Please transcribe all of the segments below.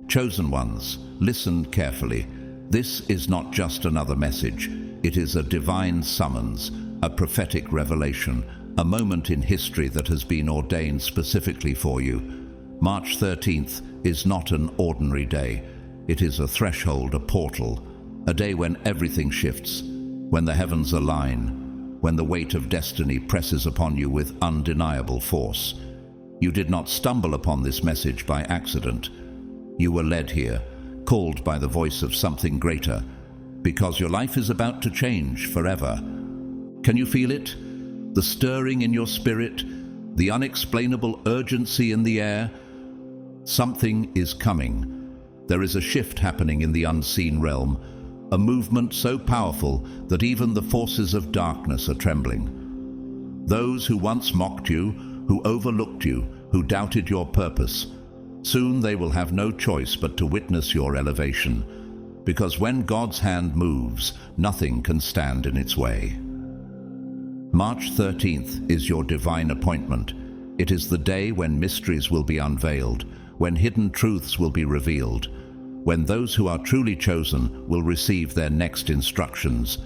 Chosen ones, listen carefully. This is not just another message. It is a divine summons, a prophetic revelation, a moment in history that has been ordained specifically for you. March 13th is not an ordinary day. It is a threshold, a portal, a day when everything shifts, when the heavens align, when the weight of destiny presses upon you with undeniable force. You did not stumble upon this message by accident. You were led here, called by the voice of something greater, because your life is about to change forever. Can you feel it? The stirring in your spirit, the unexplainable urgency in the air? Something is coming. There is a shift happening in the unseen realm, a movement so powerful that even the forces of darkness are trembling. Those who once mocked you, who overlooked you, who doubted your purpose, soon they will have no choice but to witness your elevation, because when God's hand moves, nothing can stand in its way. March 13th is your divine appointment. It is the day when mysteries will be unveiled, when hidden truths will be revealed, when those who are truly chosen will receive their next instructions.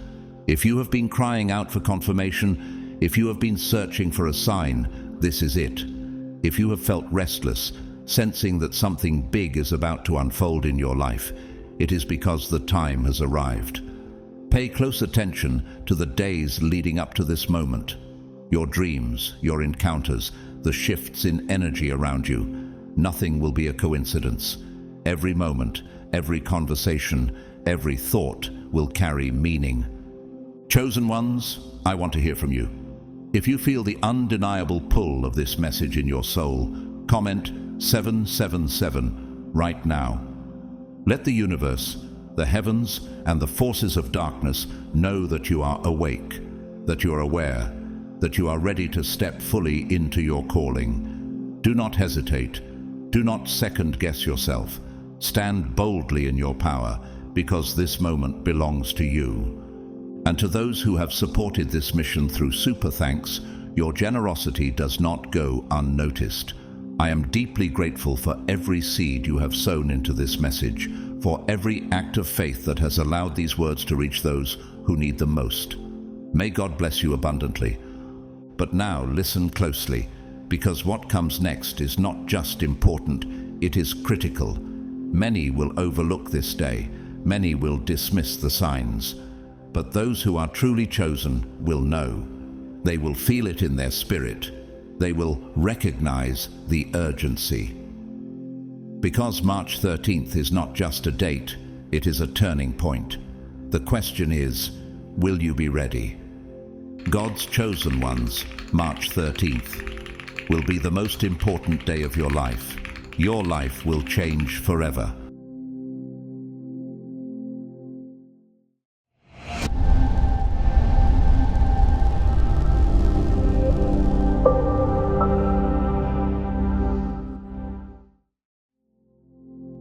If you have been crying out for confirmation, if you have been searching for a sign, this is it. If you have felt restless, sensing that something big is about to unfold in your life, it is because the time has arrived. Pay close attention to the days leading up to this moment. Your dreams, your encounters, the shifts in energy around you. Nothing will be a coincidence. Every moment, every conversation, every thought will carry meaning. Chosen ones, I want to hear from you. If you feel the undeniable pull of this message in your soul, comment 777 right now. Let the universe, the heavens, and the forces of darkness know that you are awake, that you are aware, that you are ready to step fully into your calling. Do not hesitate. Do not second-guess yourself. Stand boldly in your power, because this moment belongs to you. And to those who have supported this mission through super thanks, your generosity does not go unnoticed. I am deeply grateful for every seed you have sown into this message, for every act of faith that has allowed these words to reach those who need them most. May God bless you abundantly. But now listen closely, because what comes next is not just important, it is critical. Many will overlook this day, many will dismiss the signs, but those who are truly chosen will know. They will feel it in their spirit. They will recognize the urgency. Because March 13th is not just a date, it is a turning point. The question is, will you be ready? God's chosen ones, March 13th, will be the most important day of your life. Your life will change forever.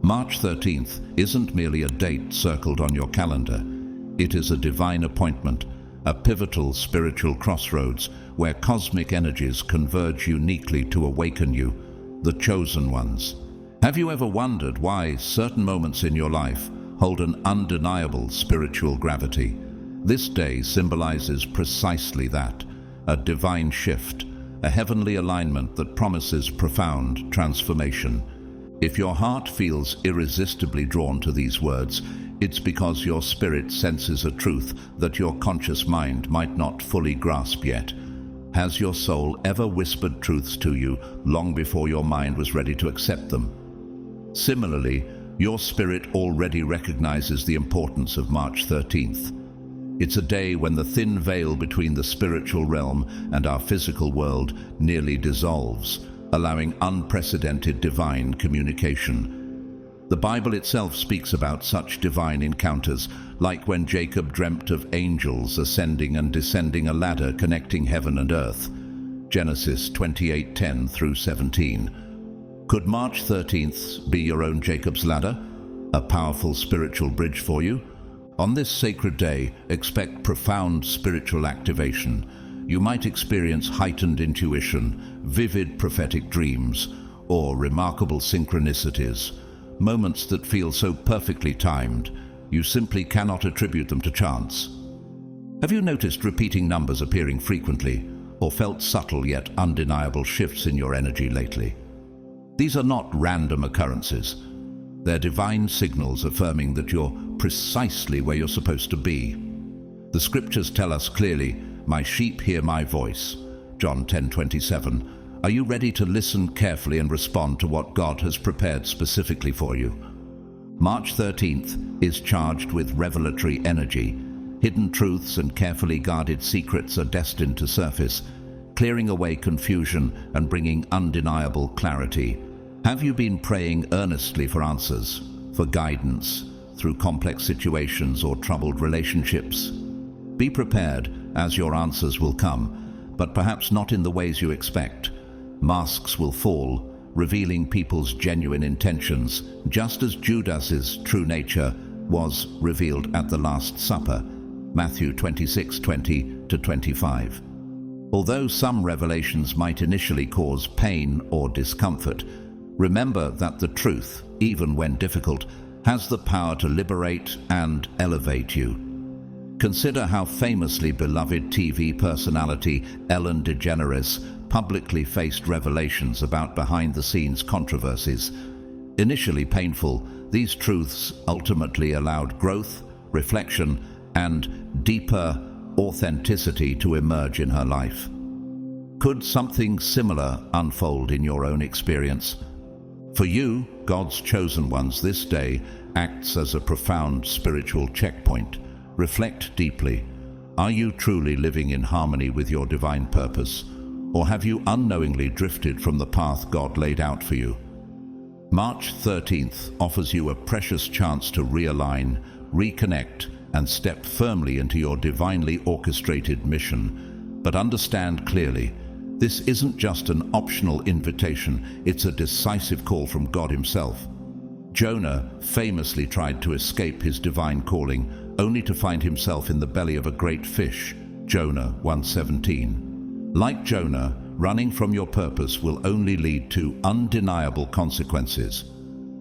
March 13th isn't merely a date circled on your calendar. It is a divine appointment, a pivotal spiritual crossroads where cosmic energies converge uniquely to awaken you, the chosen ones. Have you ever wondered why certain moments in your life hold an undeniable spiritual gravity? This day symbolizes precisely that, a divine shift, a heavenly alignment that promises profound transformation. If your heart feels irresistibly drawn to these words, it's because your spirit senses a truth that your conscious mind might not fully grasp yet. Has your soul ever whispered truths to you long before your mind was ready to accept them? Similarly, your spirit already recognizes the importance of March 13th. It's a day when the thin veil between the spiritual realm and our physical world nearly dissolves, allowing unprecedented divine communication. The Bible itself speaks about such divine encounters, like when Jacob dreamt of angels ascending and descending a ladder connecting heaven and earth. Genesis 28:10 through 17. Could March 13th be your own Jacob's ladder? A powerful spiritual bridge for you? On this sacred day, expect profound spiritual activation. You might experience heightened intuition, vivid prophetic dreams, or remarkable synchronicities. moments that feel so perfectly timed, you simply cannot attribute them to chance. Have you noticed repeating numbers appearing frequently, or felt subtle yet undeniable shifts in your energy lately? These are not random occurrences. They're divine signals affirming that you're precisely where you're supposed to be. The scriptures tell us clearly, "My sheep hear my voice." John 10:27. Are you ready to listen carefully and respond to what God has prepared specifically for you? March 13th is charged with revelatory energy. Hidden truths and carefully guarded secrets are destined to surface, clearing away confusion and bringing undeniable clarity. Have you been praying earnestly for answers, for guidance, through complex situations or troubled relationships? Be prepared, as your answers will come, but perhaps not in the ways you expect. Masks will fall, revealing people's genuine intentions, just as Judas's true nature was revealed at the Last Supper, Matthew 26:20-25. Although some revelations might initially cause pain or discomfort, remember that the truth, even when difficult, has the power to liberate and elevate you. Consider how famously beloved TV personality Ellen DeGeneres publicly faced revelations about behind-the-scenes controversies. Initially painful, these truths ultimately allowed growth, reflection, and deeper authenticity to emerge in her life. Could something similar unfold in your own experience? For you, God's chosen ones, this day acts as a profound spiritual checkpoint. Reflect deeply. Are you truly living in harmony with your divine purpose, or have you unknowingly drifted from the path God laid out for you? March 13th offers you a precious chance to realign, reconnect, and step firmly into your divinely orchestrated mission. But understand clearly, this isn't just an optional invitation, it's a decisive call from God Himself. Jonah famously tried to escape his divine calling, only to find himself in the belly of a great fish, Jonah 1:17. Like Jonah, running from your purpose will only lead to undeniable consequences.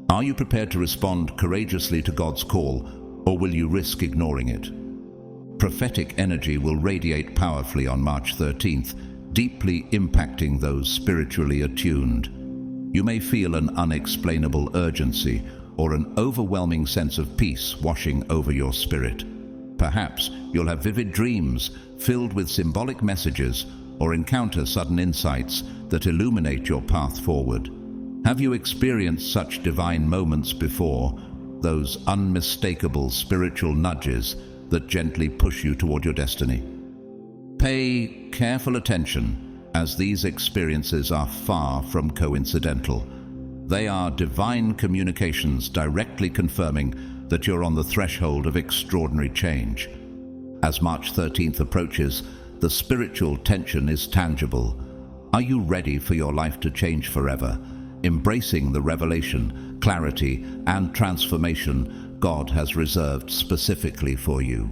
Are you prepared to respond courageously to God's call, or will you risk ignoring it? Prophetic energy will radiate powerfully on March 13th, deeply impacting those spiritually attuned. You may feel an unexplainable urgency or an overwhelming sense of peace washing over your spirit. Perhaps you'll have vivid dreams filled with symbolic messages or encounter sudden insights that illuminate your path forward. Have you experienced such divine moments before, those unmistakable spiritual nudges that gently push you toward your destiny? Pay careful attention, as these experiences are far from coincidental. They are divine communications directly confirming that you're on the threshold of extraordinary change. As March 13th approaches, the spiritual tension is tangible. Are you ready for your life to change forever, embracing the revelation, clarity, and transformation God has reserved specifically for you?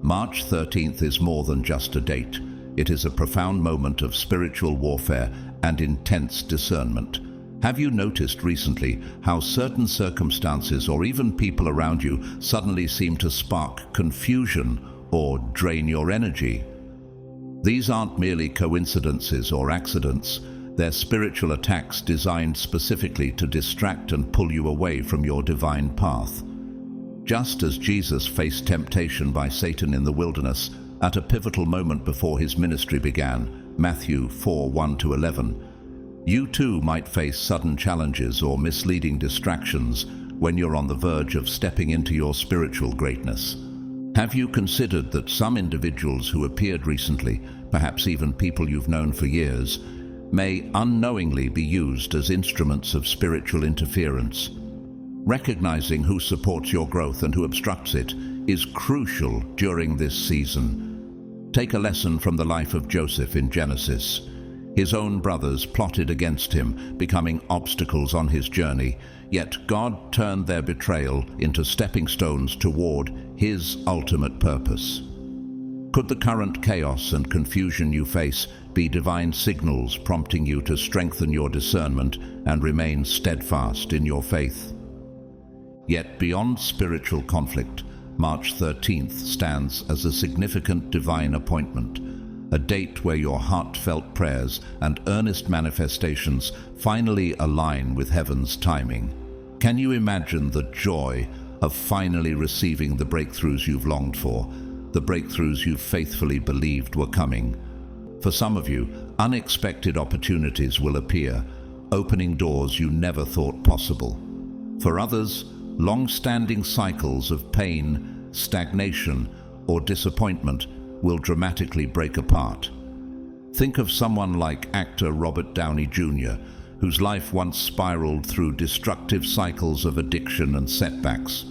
March 13th is more than just a date. It is a profound moment of spiritual warfare and intense discernment. Have you noticed recently how certain circumstances or even people around you suddenly seem to spark confusion or drain your energy? These aren't merely coincidences or accidents. They're spiritual attacks designed specifically to distract and pull you away from your divine path. Just as Jesus faced temptation by Satan in the wilderness at a pivotal moment before his ministry began, Matthew 4:1-11, you too might face sudden challenges or misleading distractions when you're on the verge of stepping into your spiritual greatness. Have you considered that some individuals who appeared recently, perhaps even people you've known for years, may unknowingly be used as instruments of spiritual interference? Recognizing who supports your growth and who obstructs it is crucial during this season. Take a lesson from the life of Joseph in Genesis. His own brothers plotted against him, becoming obstacles on his journey, yet God turned their betrayal into stepping stones toward His ultimate purpose. Could the current chaos and confusion you face be divine signals prompting you to strengthen your discernment and remain steadfast in your faith? Yet beyond spiritual conflict, March 13th stands as a significant divine appointment, a date where your heartfelt prayers and earnest manifestations finally align with heaven's timing. Can you imagine the joy of finally receiving the breakthroughs you've longed for, the breakthroughs you faithfully believed were coming? For some of you, unexpected opportunities will appear, opening doors you never thought possible. For others, long-standing cycles of pain, stagnation, or disappointment will dramatically break apart. Think of someone like actor Robert Downey Jr., whose life once spiraled through destructive cycles of addiction and setbacks,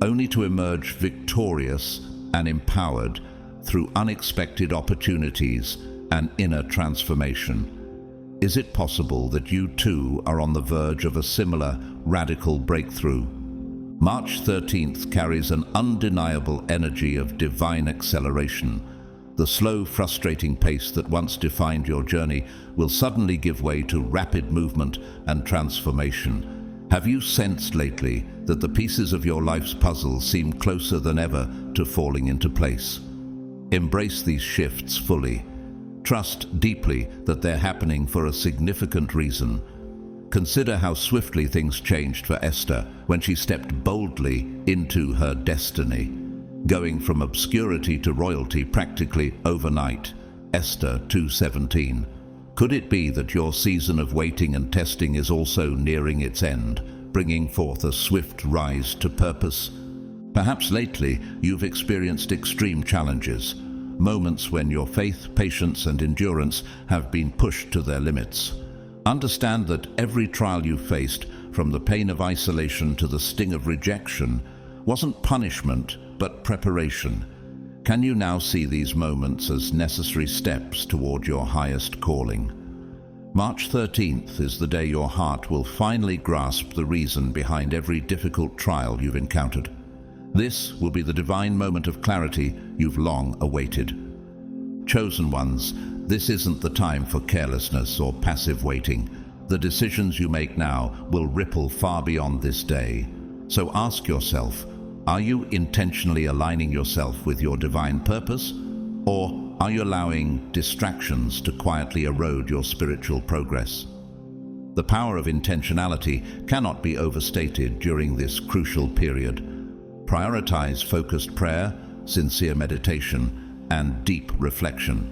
only to emerge victorious and empowered through unexpected opportunities and inner transformation. Is it possible that you too are on the verge of a similar radical breakthrough? March 13th carries an undeniable energy of divine acceleration. The slow, frustrating pace that once defined your journey will suddenly give way to rapid movement and transformation. Have you sensed lately that the pieces of your life's puzzle seem closer than ever to falling into place? Embrace these shifts fully. Trust deeply that they're happening for a significant reason. Consider how swiftly things changed for Esther when she stepped boldly into her destiny, going from obscurity to royalty practically overnight. Esther 2:17. Could it be that your season of waiting and testing is also nearing its end, bringing forth a swift rise to purpose? Perhaps lately you've experienced extreme challenges, moments when your faith, patience, and endurance have been pushed to their limits. Understand that every trial you faced, from the pain of isolation to the sting of rejection, wasn't punishment, but preparation. Can you now see these moments as necessary steps toward your highest calling? March 13th is the day your heart will finally grasp the reason behind every difficult trial you've encountered. This will be the divine moment of clarity you've long awaited. Chosen ones, this isn't the time for carelessness or passive waiting. The decisions you make now will ripple far beyond this day. So ask yourself, are you intentionally aligning yourself with your divine purpose? Or are you allowing distractions to quietly erode your spiritual progress? The power of intentionality cannot be overstated during this crucial period. Prioritize focused prayer, sincere meditation, and deep reflection.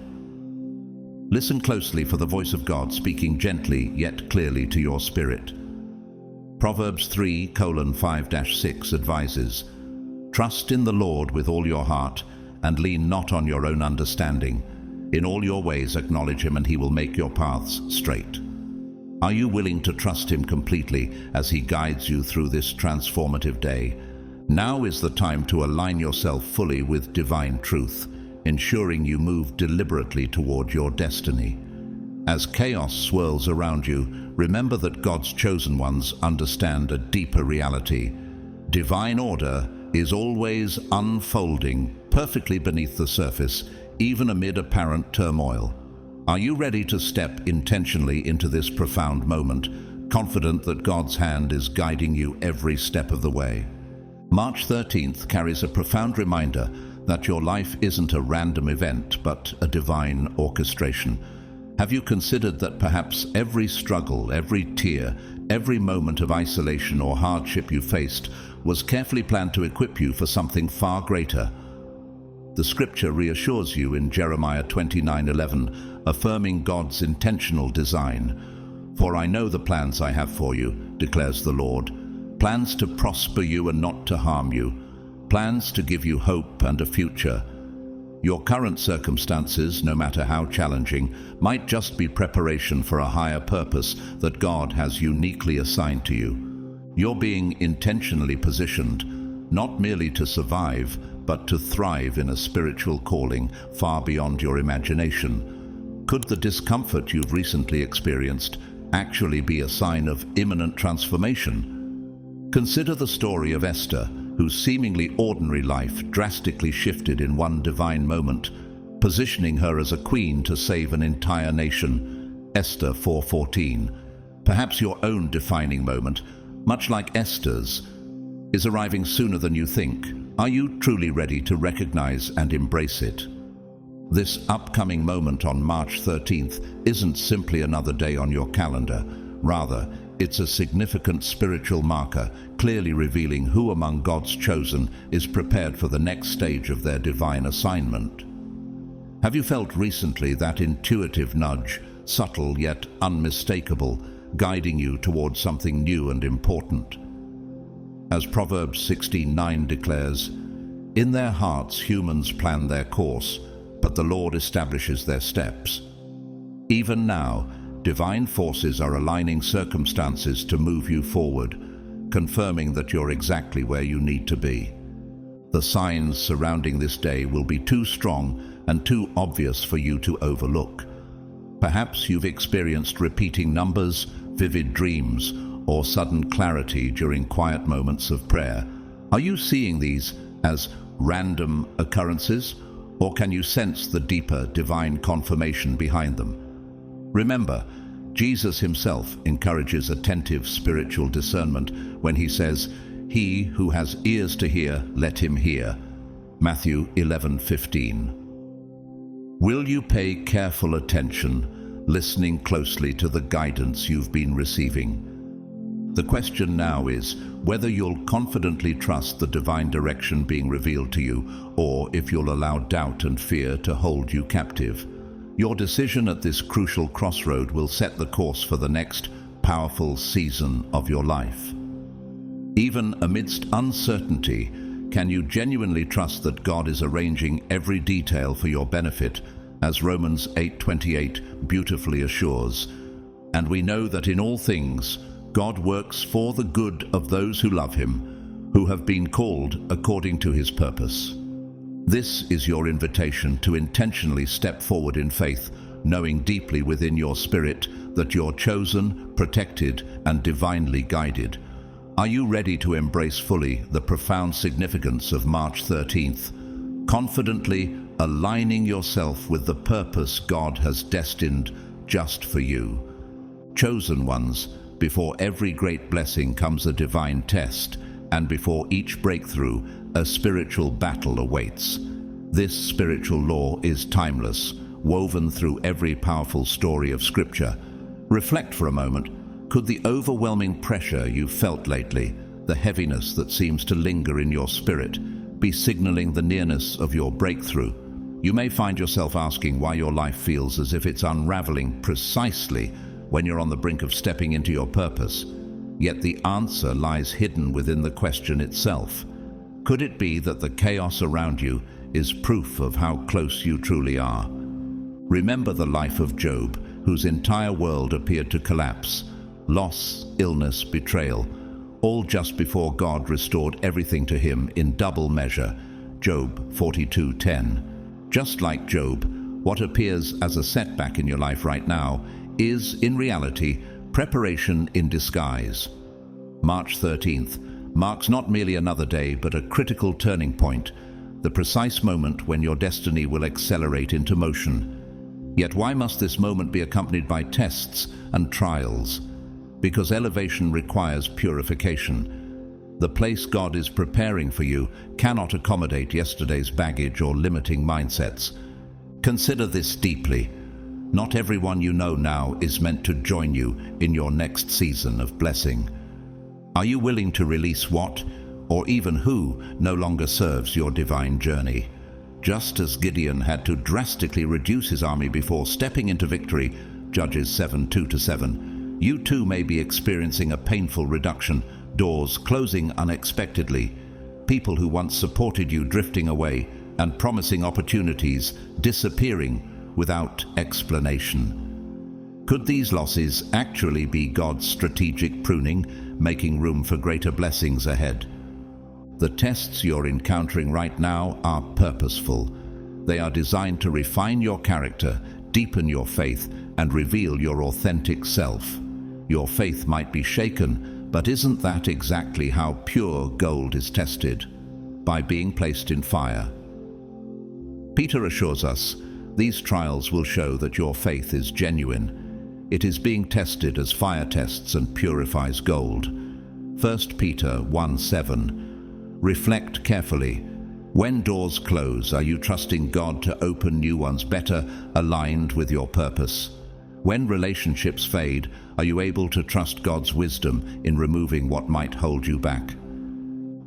Listen closely for the voice of God speaking gently yet clearly to your spirit. Proverbs 3:5-6 advises, "Trust in the Lord with all your heart, and lean not on your own understanding. In all your ways acknowledge him, and he will make your paths straight." Are you willing to trust him completely as he guides you through this transformative day? Now is the time to align yourself fully with divine truth, ensuring you move deliberately toward your destiny. As chaos swirls around you, remember that God's chosen ones understand a deeper reality. Divine order is always unfolding perfectly beneath the surface, even amid apparent turmoil. Are you ready to step intentionally into this profound moment, confident that God's hand is guiding you every step of the way? March 13th carries a profound reminder that your life isn't a random event, but a divine orchestration. Have you considered that perhaps every struggle, every tear, every moment of isolation or hardship you faced was carefully planned to equip you for something far greater? The scripture reassures you in Jeremiah 29:11, affirming God's intentional design. "For I know the plans I have for you, declares the Lord, plans to prosper you and not to harm you, plans to give you hope and a future." Your current circumstances, no matter how challenging, might just be preparation for a higher purpose that God has uniquely assigned to you. You're being intentionally positioned, not merely to survive, but to thrive in a spiritual calling far beyond your imagination. Could the discomfort you've recently experienced actually be a sign of imminent transformation? Consider the story of Esther, whose seemingly ordinary life drastically shifted in one divine moment, positioning her as a queen to save an entire nation. Esther 4:14. Perhaps your own defining moment, much like Esther's, is arriving sooner than you think. Are you truly ready to recognize and embrace it? This upcoming moment on March 13th isn't simply another day on your calendar. Rather, it's a significant spiritual marker, clearly revealing who among God's chosen is prepared for the next stage of their divine assignment. Have you felt recently that intuitive nudge, subtle yet unmistakable, guiding you towards something new and important? As Proverbs 16:9 declares, "In their hearts humans plan their course, but the Lord establishes their steps." Even now, divine forces are aligning circumstances to move you forward, confirming that you're exactly where you need to be. The signs surrounding this day will be too strong and too obvious for you to overlook. Perhaps you've experienced repeating numbers, vivid dreams, or sudden clarity during quiet moments of prayer. Are you seeing these as random occurrences, or can you sense the deeper divine confirmation behind them? Remember, Jesus himself encourages attentive spiritual discernment when he says, "He who has ears to hear, let him hear." Matthew 11:15. Will you pay careful attention, listening closely to the guidance you've been receiving? The question now is whether you'll confidently trust the divine direction being revealed to you, or if you'll allow doubt and fear to hold you captive. Your decision at this crucial crossroad will set the course for the next powerful season of your life. Even amidst uncertainty, can you genuinely trust that God is arranging every detail for your benefit, as Romans 8:28 beautifully assures? And we know that in all things, God works for the good of those who love him, who have been called according to his purpose. This is your invitation to intentionally step forward in faith, knowing deeply within your spirit that you're chosen, protected, and divinely guided. Are you ready to embrace fully the profound significance of March 13th, confidently aligning yourself with the purpose God has destined just for you? Chosen ones, before every great blessing comes a divine test, and before each breakthrough, a spiritual battle awaits. This spiritual law is timeless, woven through every powerful story of Scripture. Reflect for a moment. Could the overwhelming pressure you've felt lately, the heaviness that seems to linger in your spirit, be signaling the nearness of your breakthrough? You may find yourself asking why your life feels as if it's unraveling precisely when you're on the brink of stepping into your purpose. Yet the answer lies hidden within the question itself. Could it be that the chaos around you is proof of how close you truly are? Remember the life of Job, whose entire world appeared to collapse. Loss, illness, betrayal, all just before God restored everything to him in double measure. Job 42:10. Just like Job, what appears as a setback in your life right now is, in reality, preparation in disguise. March 13th marks not merely another day, but a critical turning point, the precise moment when your destiny will accelerate into motion. Yet why must this moment be accompanied by tests and trials? Because elevation requires purification. The place God is preparing for you cannot accommodate yesterday's baggage or limiting mindsets. Consider this deeply. Not everyone you know now is meant to join you in your next season of blessing. Are you willing to release what, or even who, no longer serves your divine journey? Just as Gideon had to drastically reduce his army before stepping into victory, Judges 7:2-7, you too may be experiencing a painful reduction, doors closing unexpectedly, people who once supported you drifting away, and promising opportunities disappearing without explanation. Could these losses actually be God's strategic pruning, making room for greater blessings ahead? The tests you're encountering right now are purposeful. They are designed to refine your character, deepen your faith, and reveal your authentic self. Your faith might be shaken, but isn't that exactly how pure gold is tested? By being placed in fire. Peter assures us, these trials will show that your faith is genuine. It is being tested as fire tests and purifies gold. 1 Peter 1:7. Reflect carefully. When doors close, are you trusting God to open new ones better aligned with your purpose? When relationships fade, are you able to trust God's wisdom in removing what might hold you back?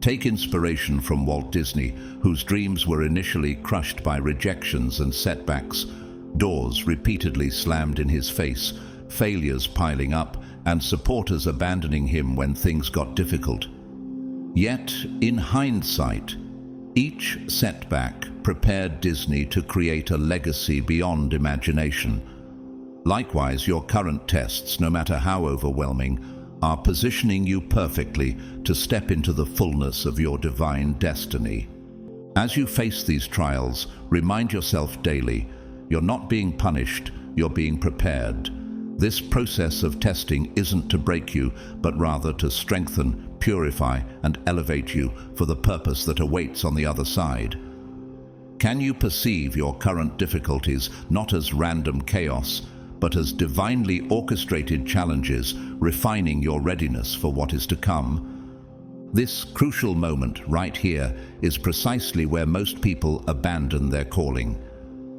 Take inspiration from Walt Disney, whose dreams were initially crushed by rejections and setbacks. Doors repeatedly slammed in his face, failures piling up, and supporters abandoning him when things got difficult. Yet, in hindsight, each setback prepared Disney to create a legacy beyond imagination. Likewise, your current tests, no matter how overwhelming, are positioning you perfectly to step into the fullness of your divine destiny. As you face these trials, remind yourself daily, you're not being punished, you're being prepared. This process of testing isn't to break you, but rather to strengthen, purify, and elevate you for the purpose that awaits on the other side. Can you perceive your current difficulties not as random chaos, but as divinely orchestrated challenges, refining your readiness for what is to come? This crucial moment right here is precisely where most people abandon their calling.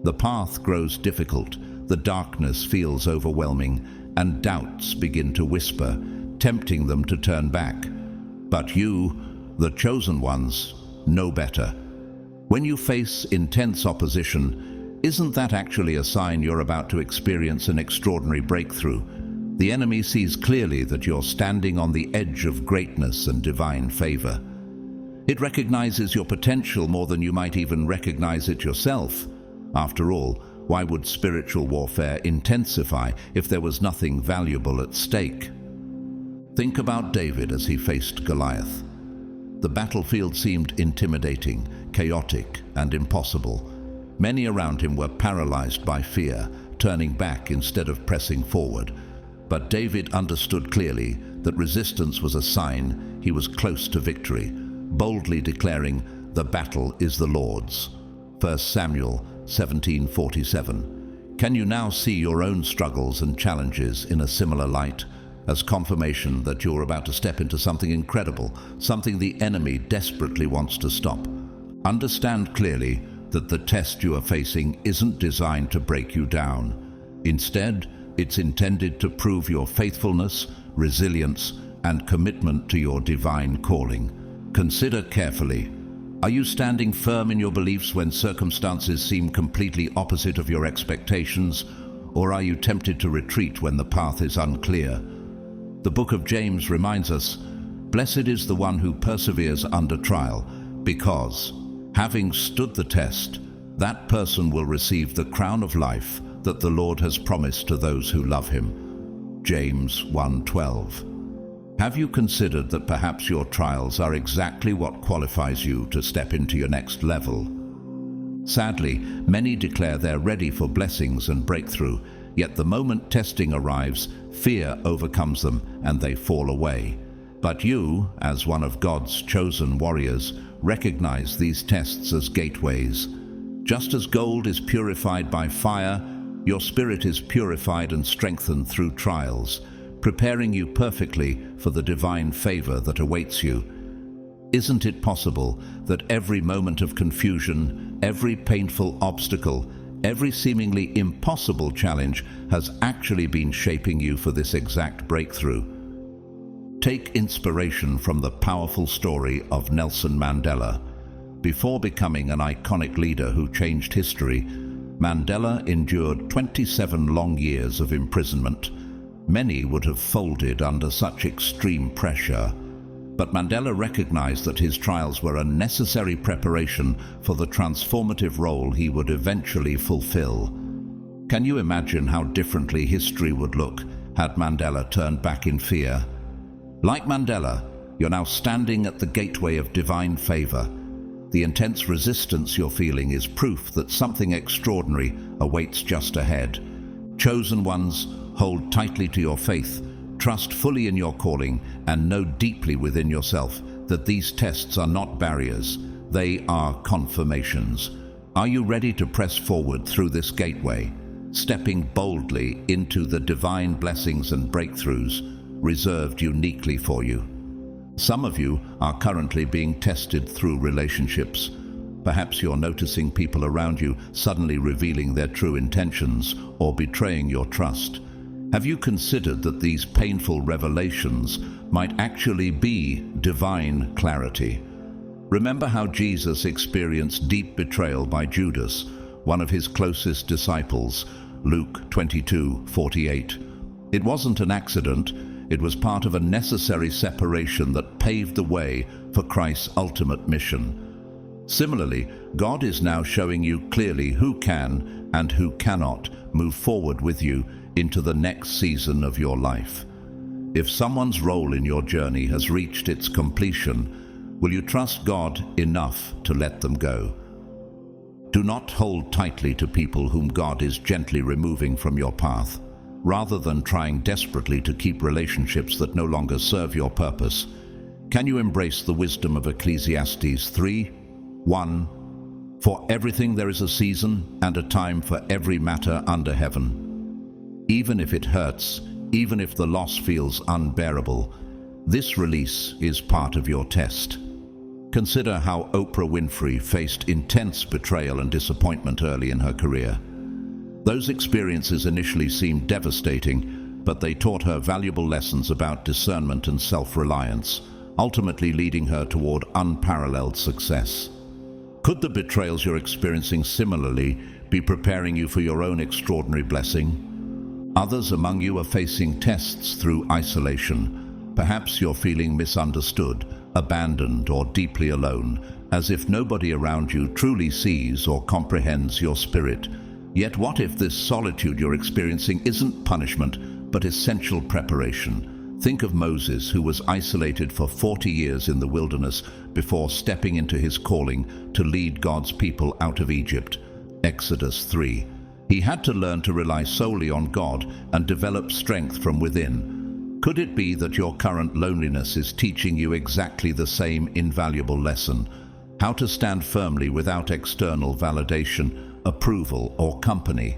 The path grows difficult, the darkness feels overwhelming, and doubts begin to whisper, tempting them to turn back. But you, the chosen ones, know better. When you face intense opposition, isn't that actually a sign you're about to experience an extraordinary breakthrough? The enemy sees clearly that you're standing on the edge of greatness and divine favor. It recognizes your potential more than you might even recognize it yourself. After all, why would spiritual warfare intensify if there was nothing valuable at stake? Think about David as he faced Goliath. The battlefield seemed intimidating, chaotic, and impossible. Many around him were paralyzed by fear, turning back instead of pressing forward. But David understood clearly that resistance was a sign he was close to victory, boldly declaring, "The battle is the Lord's." 1 Samuel 17:47. Can you now see your own struggles and challenges in a similar light, as confirmation that you're about to step into something incredible, something the enemy desperately wants to stop? Understand clearly that the test you are facing isn't designed to break you down. Instead, it's intended to prove your faithfulness, resilience, and commitment to your divine calling. Consider carefully. Are you standing firm in your beliefs when circumstances seem completely opposite of your expectations, or are you tempted to retreat when the path is unclear? The book of James reminds us, "Blessed is the one who perseveres under trial, because, having stood the test, that person will receive the crown of life that the Lord has promised to those who love him." James 1:12. Have you considered that perhaps your trials are exactly what qualifies you to step into your next level? Sadly, many declare they're ready for blessings and breakthrough, yet the moment testing arrives, fear overcomes them and they fall away. But you, as one of God's chosen warriors, recognize these tests as gateways. Just as gold is purified by fire, your spirit is purified and strengthened through trials, preparing you perfectly for the divine favor that awaits you. Isn't it possible that every moment of confusion, every painful obstacle, every seemingly impossible challenge has actually been shaping you for this exact breakthrough? Take inspiration from the powerful story of Nelson Mandela. Before becoming an iconic leader who changed history, Mandela endured 27 long years of imprisonment. Many would have folded under such extreme pressure. But Mandela recognized that his trials were a necessary preparation for the transformative role he would eventually fulfill. Can you imagine how differently history would look had Mandela turned back in fear? Like Mandela, you're now standing at the gateway of divine favor. The intense resistance you're feeling is proof that something extraordinary awaits just ahead. Chosen ones, hold tightly to your faith, trust fully in your calling, and know deeply within yourself that these tests are not barriers, they are confirmations. Are you ready to press forward through this gateway, stepping boldly into the divine blessings and breakthroughs reserved uniquely for you? Some of you are currently being tested through relationships. Perhaps you're noticing people around you suddenly revealing their true intentions or betraying your trust. Have you considered that these painful revelations might actually be divine clarity? Remember how Jesus experienced deep betrayal by Judas, one of his closest disciples, Luke 22:48. It wasn't an accident, it was part of a necessary separation that paved the way for Christ's ultimate mission. Similarly, God is now showing you clearly who can and who cannot move forward with you into the next season of your life. If someone's role in your journey has reached its completion, will you trust God enough to let them go? Do not hold tightly to people whom God is gently removing from your path. Rather than trying desperately to keep relationships that no longer serve your purpose, can you embrace the wisdom of Ecclesiastes 3:1? For everything there is a season and a time for every matter under heaven. Even if it hurts, even if the loss feels unbearable, this release is part of your test. Consider how Oprah Winfrey faced intense betrayal and disappointment early in her career. Those experiences initially seemed devastating, but they taught her valuable lessons about discernment and self-reliance, ultimately leading her toward unparalleled success. Could the betrayals you're experiencing similarly be preparing you for your own extraordinary blessing? Others among you are facing tests through isolation. Perhaps you're feeling misunderstood, abandoned, or deeply alone, as if nobody around you truly sees or comprehends your spirit. Yet what if this solitude you're experiencing isn't punishment, but essential preparation? Think of Moses, who was isolated for 40 years in the wilderness before stepping into his calling to lead God's people out of Egypt. Exodus 3. He had to learn to rely solely on God and develop strength from within. Could it be that your current loneliness is teaching you exactly the same invaluable lesson? How to stand firmly without external validation, approval, or company.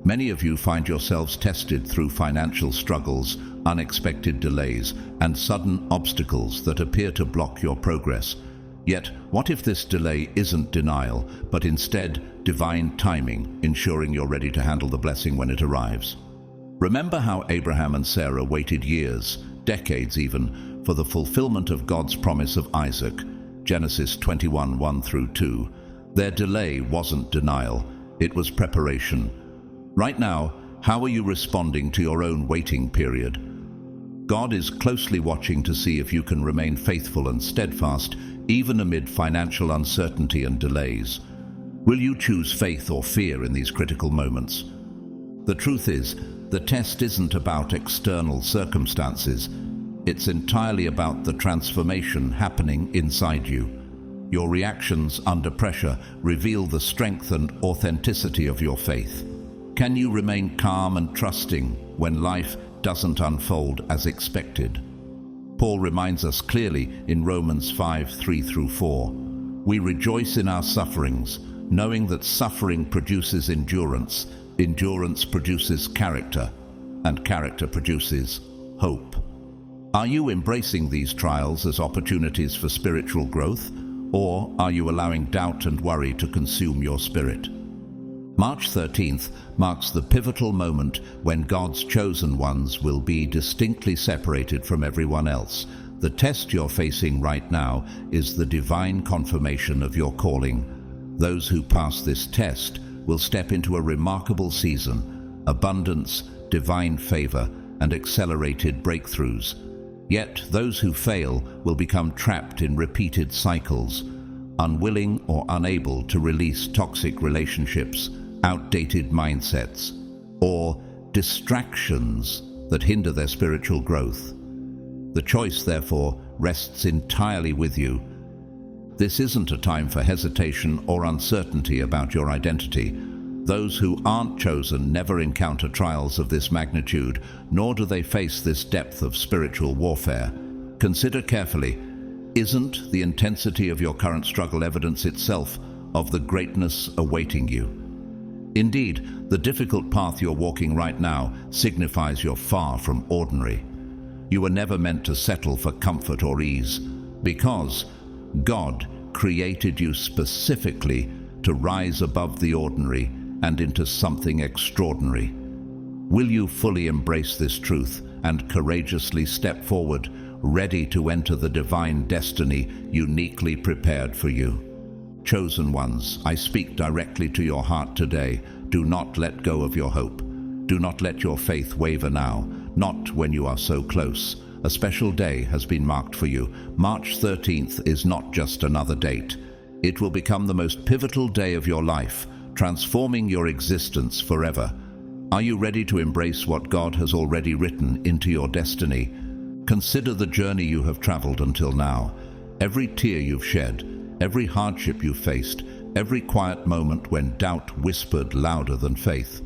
Many of you find yourselves tested through financial struggles, unexpected delays, and sudden obstacles that appear to block your progress. Yet, what if this delay isn't denial, but instead divine timing, ensuring you're ready to handle the blessing when it arrives? Remember how Abraham and Sarah waited years, decades even, for the fulfillment of God's promise of Isaac, Genesis 21:1-2. Their delay wasn't denial, it was preparation. Right now, how are you responding to your own waiting period? God is closely watching to see if you can remain faithful and steadfast, even amid financial uncertainty and delays. Will you choose faith or fear in these critical moments? The truth is, the test isn't about external circumstances. It's entirely about the transformation happening inside you. Your reactions under pressure reveal the strength and authenticity of your faith. Can you remain calm and trusting when life doesn't unfold as expected? Paul reminds us clearly in Romans 5:3-4, "We rejoice in our sufferings, knowing that suffering produces endurance, endurance produces character, and character produces hope." Are you embracing these trials as opportunities for spiritual growth, or are you allowing doubt and worry to consume your spirit? March 13th marks the pivotal moment when God's chosen ones will be distinctly separated from everyone else. The test you're facing right now is the divine confirmation of your calling. Those who pass this test will step into a remarkable season, abundance, divine favor, and accelerated breakthroughs. Yet those who fail will become trapped in repeated cycles, unwilling or unable to release toxic relationships, outdated mindsets, or distractions that hinder their spiritual growth. The choice, therefore, rests entirely with you. This isn't a time for hesitation or uncertainty about your identity. Those who aren't chosen never encounter trials of this magnitude, nor do they face this depth of spiritual warfare. Consider carefully, isn't the intensity of your current struggle evidence itself of the greatness awaiting you? Indeed, the difficult path you're walking right now signifies you're far from ordinary. You were never meant to settle for comfort or ease, because God created you specifically to rise above the ordinary and into something extraordinary. Will you fully embrace this truth and courageously step forward, ready to enter the divine destiny uniquely prepared for you? Chosen ones, I speak directly to your heart today. Do not let go of your hope. Do not let your faith waver now, not when you are so close. A special day has been marked for you. March 13th is not just another date. It will become the most pivotal day of your life, transforming your existence forever. Are you ready to embrace what God has already written into your destiny? Consider the journey you have traveled until now. Every tear you've shed, every hardship you've faced, every quiet moment when doubt whispered louder than faith.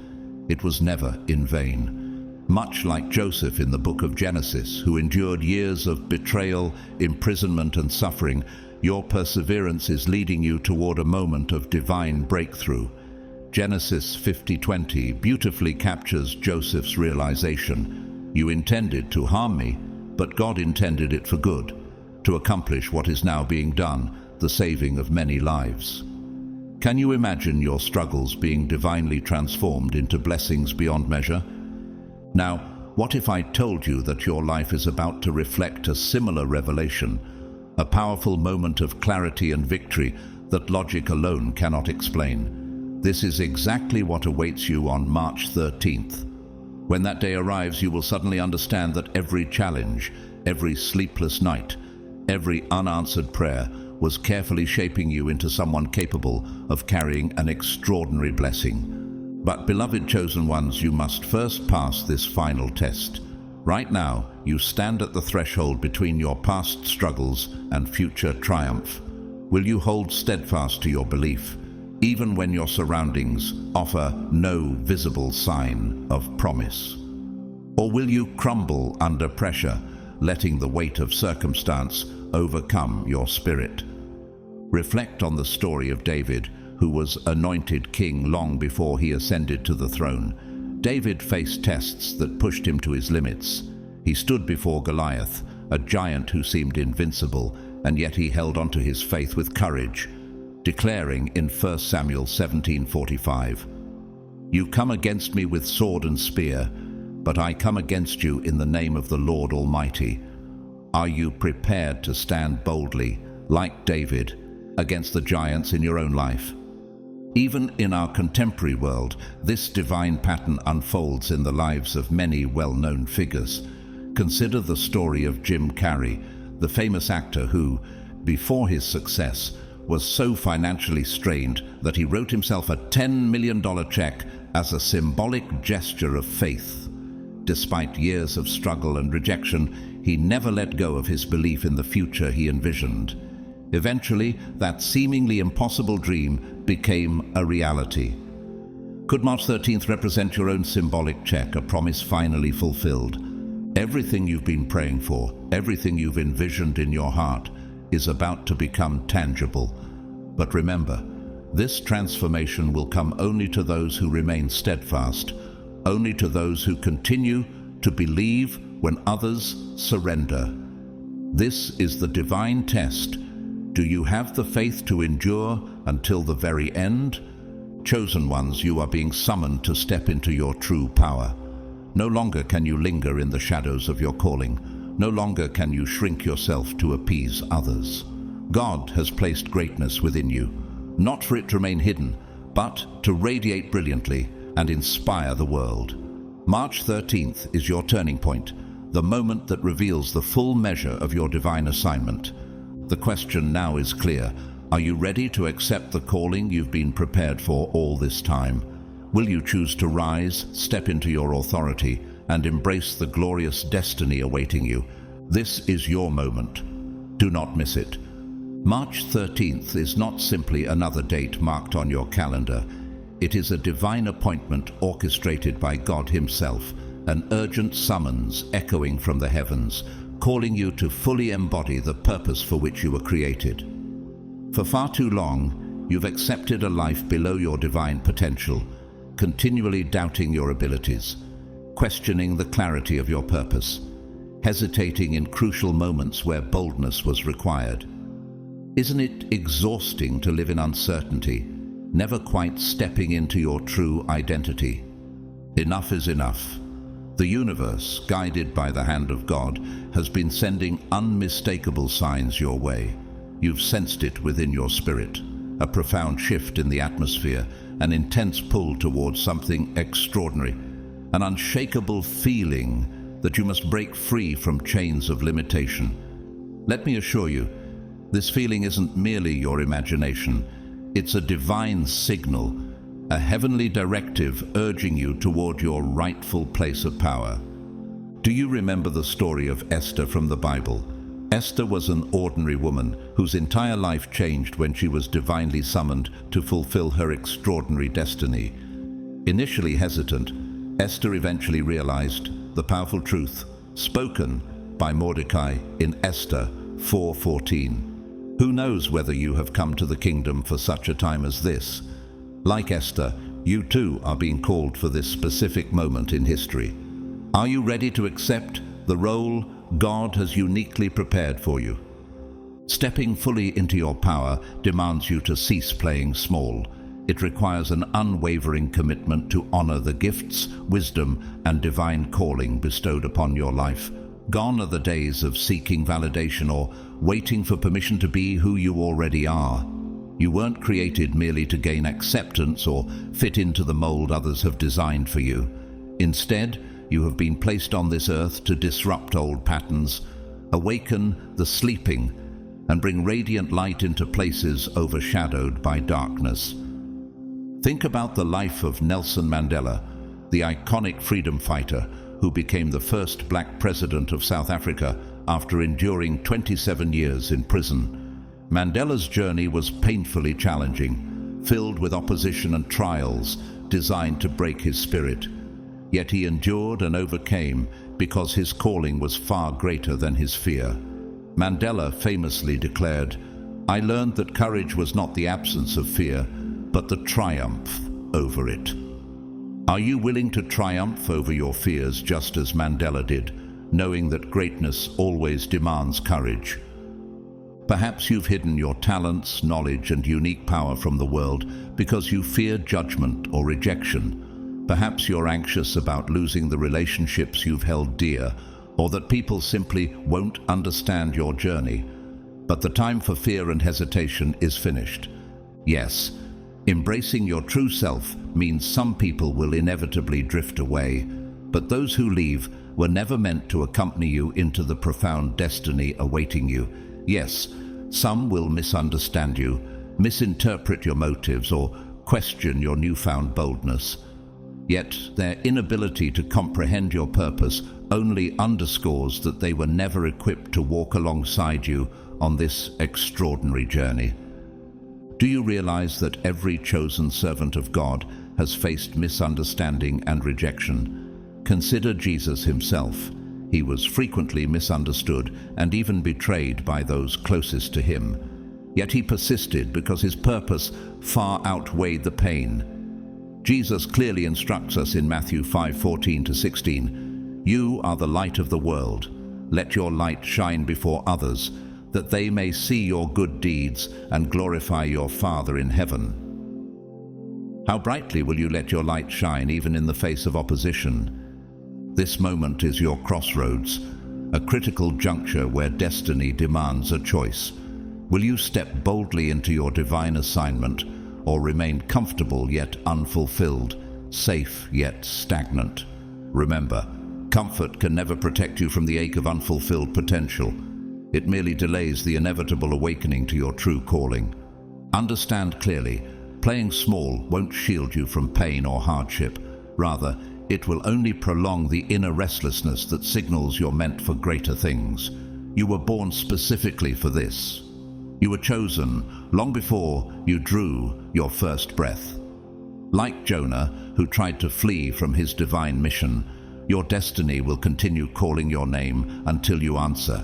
It was never in vain. Much like Joseph in the book of Genesis, who endured years of betrayal, imprisonment, and suffering, your perseverance is leading you toward a moment of divine breakthrough. Genesis 50:20 beautifully captures Joseph's realization. You intended to harm me, but God intended it for good, to accomplish what is now being done, the saving of many lives. Can you imagine your struggles being divinely transformed into blessings beyond measure? Now, what if I told you that your life is about to reflect a similar revelation, a powerful moment of clarity and victory that logic alone cannot explain? This is exactly what awaits you on March 13th. When that day arrives, you will suddenly understand that every challenge, every sleepless night, every unanswered prayer was carefully shaping you into someone capable of carrying an extraordinary blessing. But beloved chosen ones, you must first pass this final test. Right now, you stand at the threshold between your past struggles and future triumph. Will you hold steadfast to your belief, even when your surroundings offer no visible sign of promise? Or will you crumble under pressure, letting the weight of circumstance overcome your spirit? Reflect on the story of David, who was anointed king long before he ascended to the throne. David faced tests that pushed him to his limits. He stood before Goliath, a giant who seemed invincible, and yet he held on to his faith with courage, declaring in 1 Samuel 17:45, "You come against me with sword and spear, but I come against you in the name of the Lord Almighty." Are you prepared to stand boldly, like David, against the giants in your own life? Even in our contemporary world, this divine pattern unfolds in the lives of many well-known figures. Consider the story of Jim Carrey, the famous actor who, before his success, was so financially strained that he wrote himself a $10 million check as a symbolic gesture of faith. Despite years of struggle and rejection, he never let go of his belief in the future he envisioned. Eventually, that seemingly impossible dream became a reality. Could March 13th represent your own symbolic check, a promise finally fulfilled? Everything you've been praying for, everything you've envisioned in your heart, is about to become tangible. But remember, this transformation will come only to those who remain steadfast, only to those who continue to believe when others surrender. This is the divine test. Do you have the faith to endure until the very end? Chosen ones, you are being summoned to step into your true power. No longer can you linger in the shadows of your calling. No longer can you shrink yourself to appease others. God has placed greatness within you, not for it to remain hidden, but to radiate brilliantly and inspire the world. March 13th is your turning point, the moment that reveals the full measure of your divine assignment. The question now is clear. Are you ready to accept the calling you've been prepared for all this time? Will you choose to rise, step into your authority, and embrace the glorious destiny awaiting you? This is your moment. Do not miss it. March 13th is not simply another date marked on your calendar. It is a divine appointment orchestrated by God Himself, an urgent summons echoing from the heavens, calling you to fully embody the purpose for which you were created. For far too long, you've accepted a life below your divine potential, continually doubting your abilities, questioning the clarity of your purpose. hesitating in crucial moments where boldness was required. Isn't it exhausting to live in uncertainty, never quite stepping into your true identity? Enough is enough. The universe, guided by the hand of God, has been sending unmistakable signs your way. You've sensed it within your spirit, a profound shift in the atmosphere, an intense pull towards something extraordinary, an unshakable feeling that you must break free from chains of limitation. Let me assure you, this feeling isn't merely your imagination. It's a divine signal, a heavenly directive urging you toward your rightful place of power. Do you remember the story of Esther from the Bible? Esther was an ordinary woman whose entire life changed when she was divinely summoned to fulfill her extraordinary destiny. Initially hesitant, Esther eventually realized the powerful truth spoken by Mordecai in Esther 4:14. Who knows whether you have come to the kingdom for such a time as this? Like Esther, you too are being called for this specific moment in history. Are you ready to accept the role God has uniquely prepared for you? Stepping fully into your power demands you to cease playing small. It requires an unwavering commitment to honor the gifts, wisdom, and divine calling bestowed upon your life. Gone are the days of seeking validation or waiting for permission to be who you already are. You weren't created merely to gain acceptance or fit into the mold others have designed for you. Instead, you have been placed on this earth to disrupt old patterns, awaken the sleeping, and bring radiant light into places overshadowed by darkness. Think about the life of Nelson Mandela, the iconic freedom fighter who became the first black president of South Africa after enduring 27 years in prison. Mandela's journey was painfully challenging, filled with opposition and trials designed to break his spirit. Yet he endured and overcame because his calling was far greater than his fear. Mandela famously declared, "I learned that courage was not the absence of fear, but the triumph over it." Are you willing to triumph over your fears just as Mandela did, knowing that greatness always demands courage? Perhaps you've hidden your talents, knowledge, and unique power from the world because you fear judgment or rejection. Perhaps you're anxious about losing the relationships you've held dear, or that people simply won't understand your journey. But the time for fear and hesitation is finished. Yes, embracing your true self means some people will inevitably drift away, but those who leave were never meant to accompany you into the profound destiny awaiting you. Yes, some will misunderstand you, misinterpret your motives, or question your newfound boldness. Yet their inability to comprehend your purpose only underscores that they were never equipped to walk alongside you on this extraordinary journey. Do you realize that every chosen servant of God has faced misunderstanding and rejection? Consider Jesus himself. He was frequently misunderstood and even betrayed by those closest to him. Yet he persisted because his purpose far outweighed the pain. Jesus clearly instructs us in Matthew 5:14-16, "You are the light of the world. Let your light shine before others, that they may see your good deeds and glorify your Father in heaven." How brightly will you let your light shine even in the face of opposition? This moment is your crossroads, a critical juncture where destiny demands a choice. Will you step boldly into your divine assignment, or remain comfortable yet unfulfilled, safe yet stagnant? Remember, comfort can never protect you from the ache of unfulfilled potential. It merely delays the inevitable awakening to your true calling. Understand clearly, playing small won't shield you from pain or hardship. Rather, it will only prolong the inner restlessness that signals you're meant for greater things. You were born specifically for this. You were chosen long before you drew your first breath. Like Jonah, who tried to flee from his divine mission, your destiny will continue calling your name until you answer.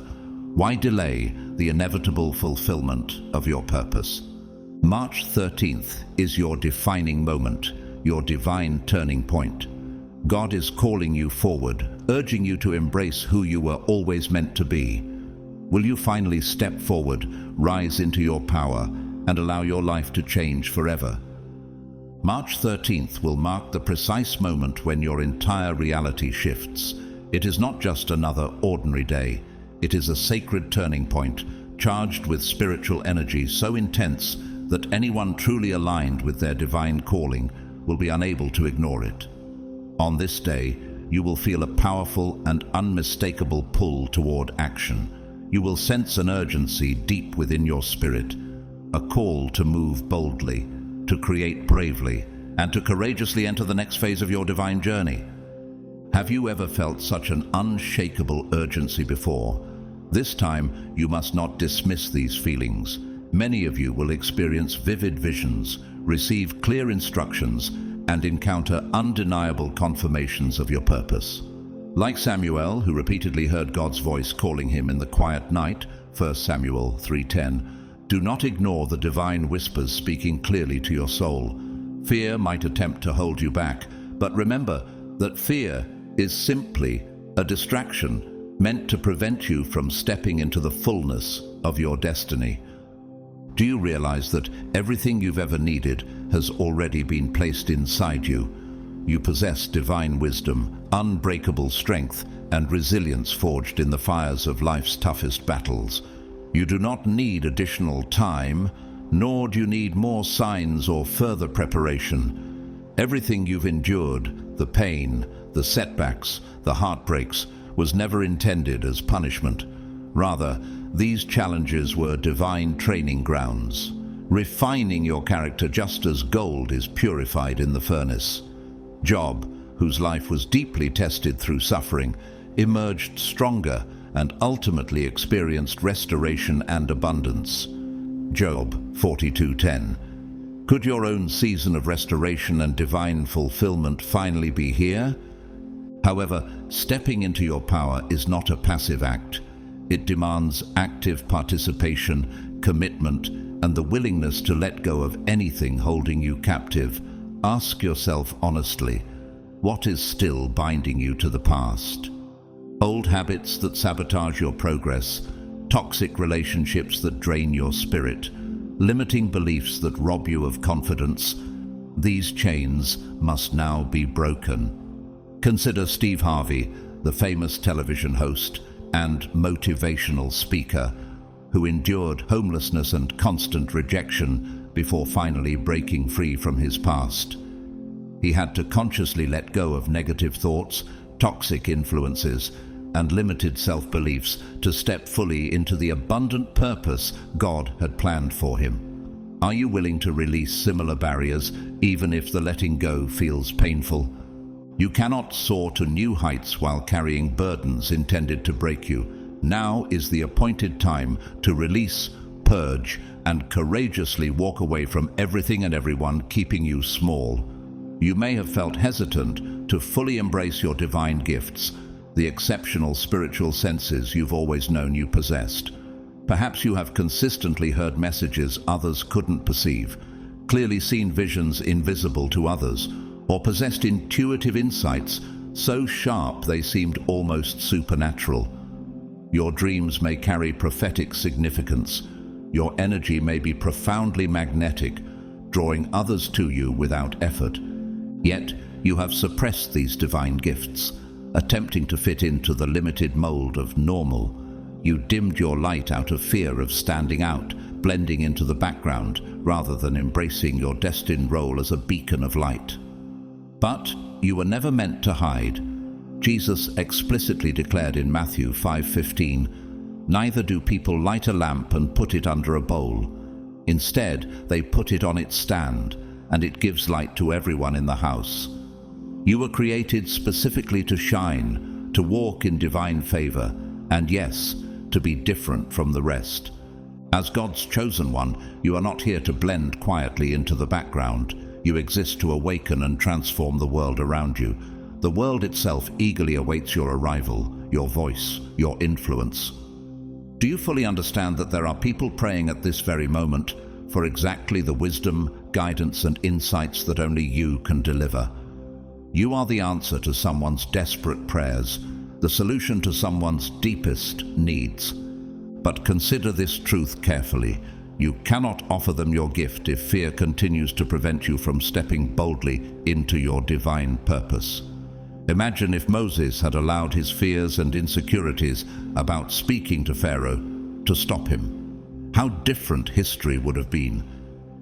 Why delay the inevitable fulfillment of your purpose? March 13th is your defining moment, your divine turning point. God is calling you forward, urging you to embrace who you were always meant to be. Will you finally step forward, rise into your power, and allow your life to change forever? March 13th will mark the precise moment when your entire reality shifts. It is not just another ordinary day. It is a sacred turning point, charged with spiritual energy so intense that anyone truly aligned with their divine calling will be unable to ignore it. On this day, you will feel a powerful and unmistakable pull toward action. You will sense an urgency deep within your spirit, a call to move boldly, to create bravely, and to courageously enter the next phase of your divine journey. Have you ever felt such an unshakable urgency before? This time, you must not dismiss these feelings. Many of you will experience vivid visions, receive clear instructions, and encounter undeniable confirmations of your purpose. Like Samuel, who repeatedly heard God's voice calling him in the quiet night, 1 Samuel 3:10, do not ignore the divine whispers speaking clearly to your soul. Fear might attempt to hold you back, but remember that fear is simply a distraction meant to prevent you from stepping into the fullness of your destiny. Do you realize that everything you've ever needed has already been placed inside you? You possess divine wisdom, unbreakable strength, and resilience forged in the fires of life's toughest battles. You do not need additional time, nor do you need more signs or further preparation. Everything you've endured, the pain, the setbacks, the heartbreaks, was never intended as punishment. Rather, these challenges were divine training grounds, refining your character just as gold is purified in the furnace. Job, whose life was deeply tested through suffering, emerged stronger and ultimately experienced restoration and abundance. Job 42:10. Could your own season of restoration and divine fulfillment finally be here? However, stepping into your power is not a passive act. It demands active participation, commitment, and the willingness to let go of anything holding you captive. Ask yourself honestly, what is still binding you to the past? Old habits that sabotage your progress, toxic relationships that drain your spirit, limiting beliefs that rob you of confidence. These chains must now be broken. Consider Steve Harvey, the famous television host and motivational speaker, who endured homelessness and constant rejection before finally breaking free from his past. He had to consciously let go of negative thoughts, toxic influences, and limited self-beliefs to step fully into the abundant purpose God had planned for him. Are you willing to release similar barriers, even if the letting go feels painful? You cannot soar to new heights while carrying burdens intended to break you. Now is the appointed time to release, purge, and courageously walk away from everything and everyone keeping you small. You may have felt hesitant to fully embrace your divine gifts, the exceptional spiritual senses you've always known you possessed. Perhaps you have consistently heard messages others couldn't perceive, clearly seen visions invisible to others, or possessed intuitive insights so sharp they seemed almost supernatural. Your dreams may carry prophetic significance. Your energy may be profoundly magnetic, drawing others to you without effort. Yet, you have suppressed these divine gifts, attempting to fit into the limited mold of normal. You dimmed your light out of fear of standing out, blending into the background, rather than embracing your destined role as a beacon of light. But you were never meant to hide. Jesus explicitly declared in Matthew 5:15, "Neither do people light a lamp and put it under a bowl. Instead, they put it on its stand, and it gives light to everyone in the house." You were created specifically to shine, to walk in divine favor, and yes, to be different from the rest. As God's chosen one, you are not here to blend quietly into the background. You exist to awaken and transform the world around you. The world itself eagerly awaits your arrival, your voice, your influence. Do you fully understand that there are people praying at this very moment for exactly the wisdom, guidance, and insights that only you can deliver? You are the answer to someone's desperate prayers, the solution to someone's deepest needs. But consider this truth carefully. You cannot offer them your gift if fear continues to prevent you from stepping boldly into your divine purpose. Imagine if Moses had allowed his fears and insecurities about speaking to Pharaoh to stop him. How different history would have been.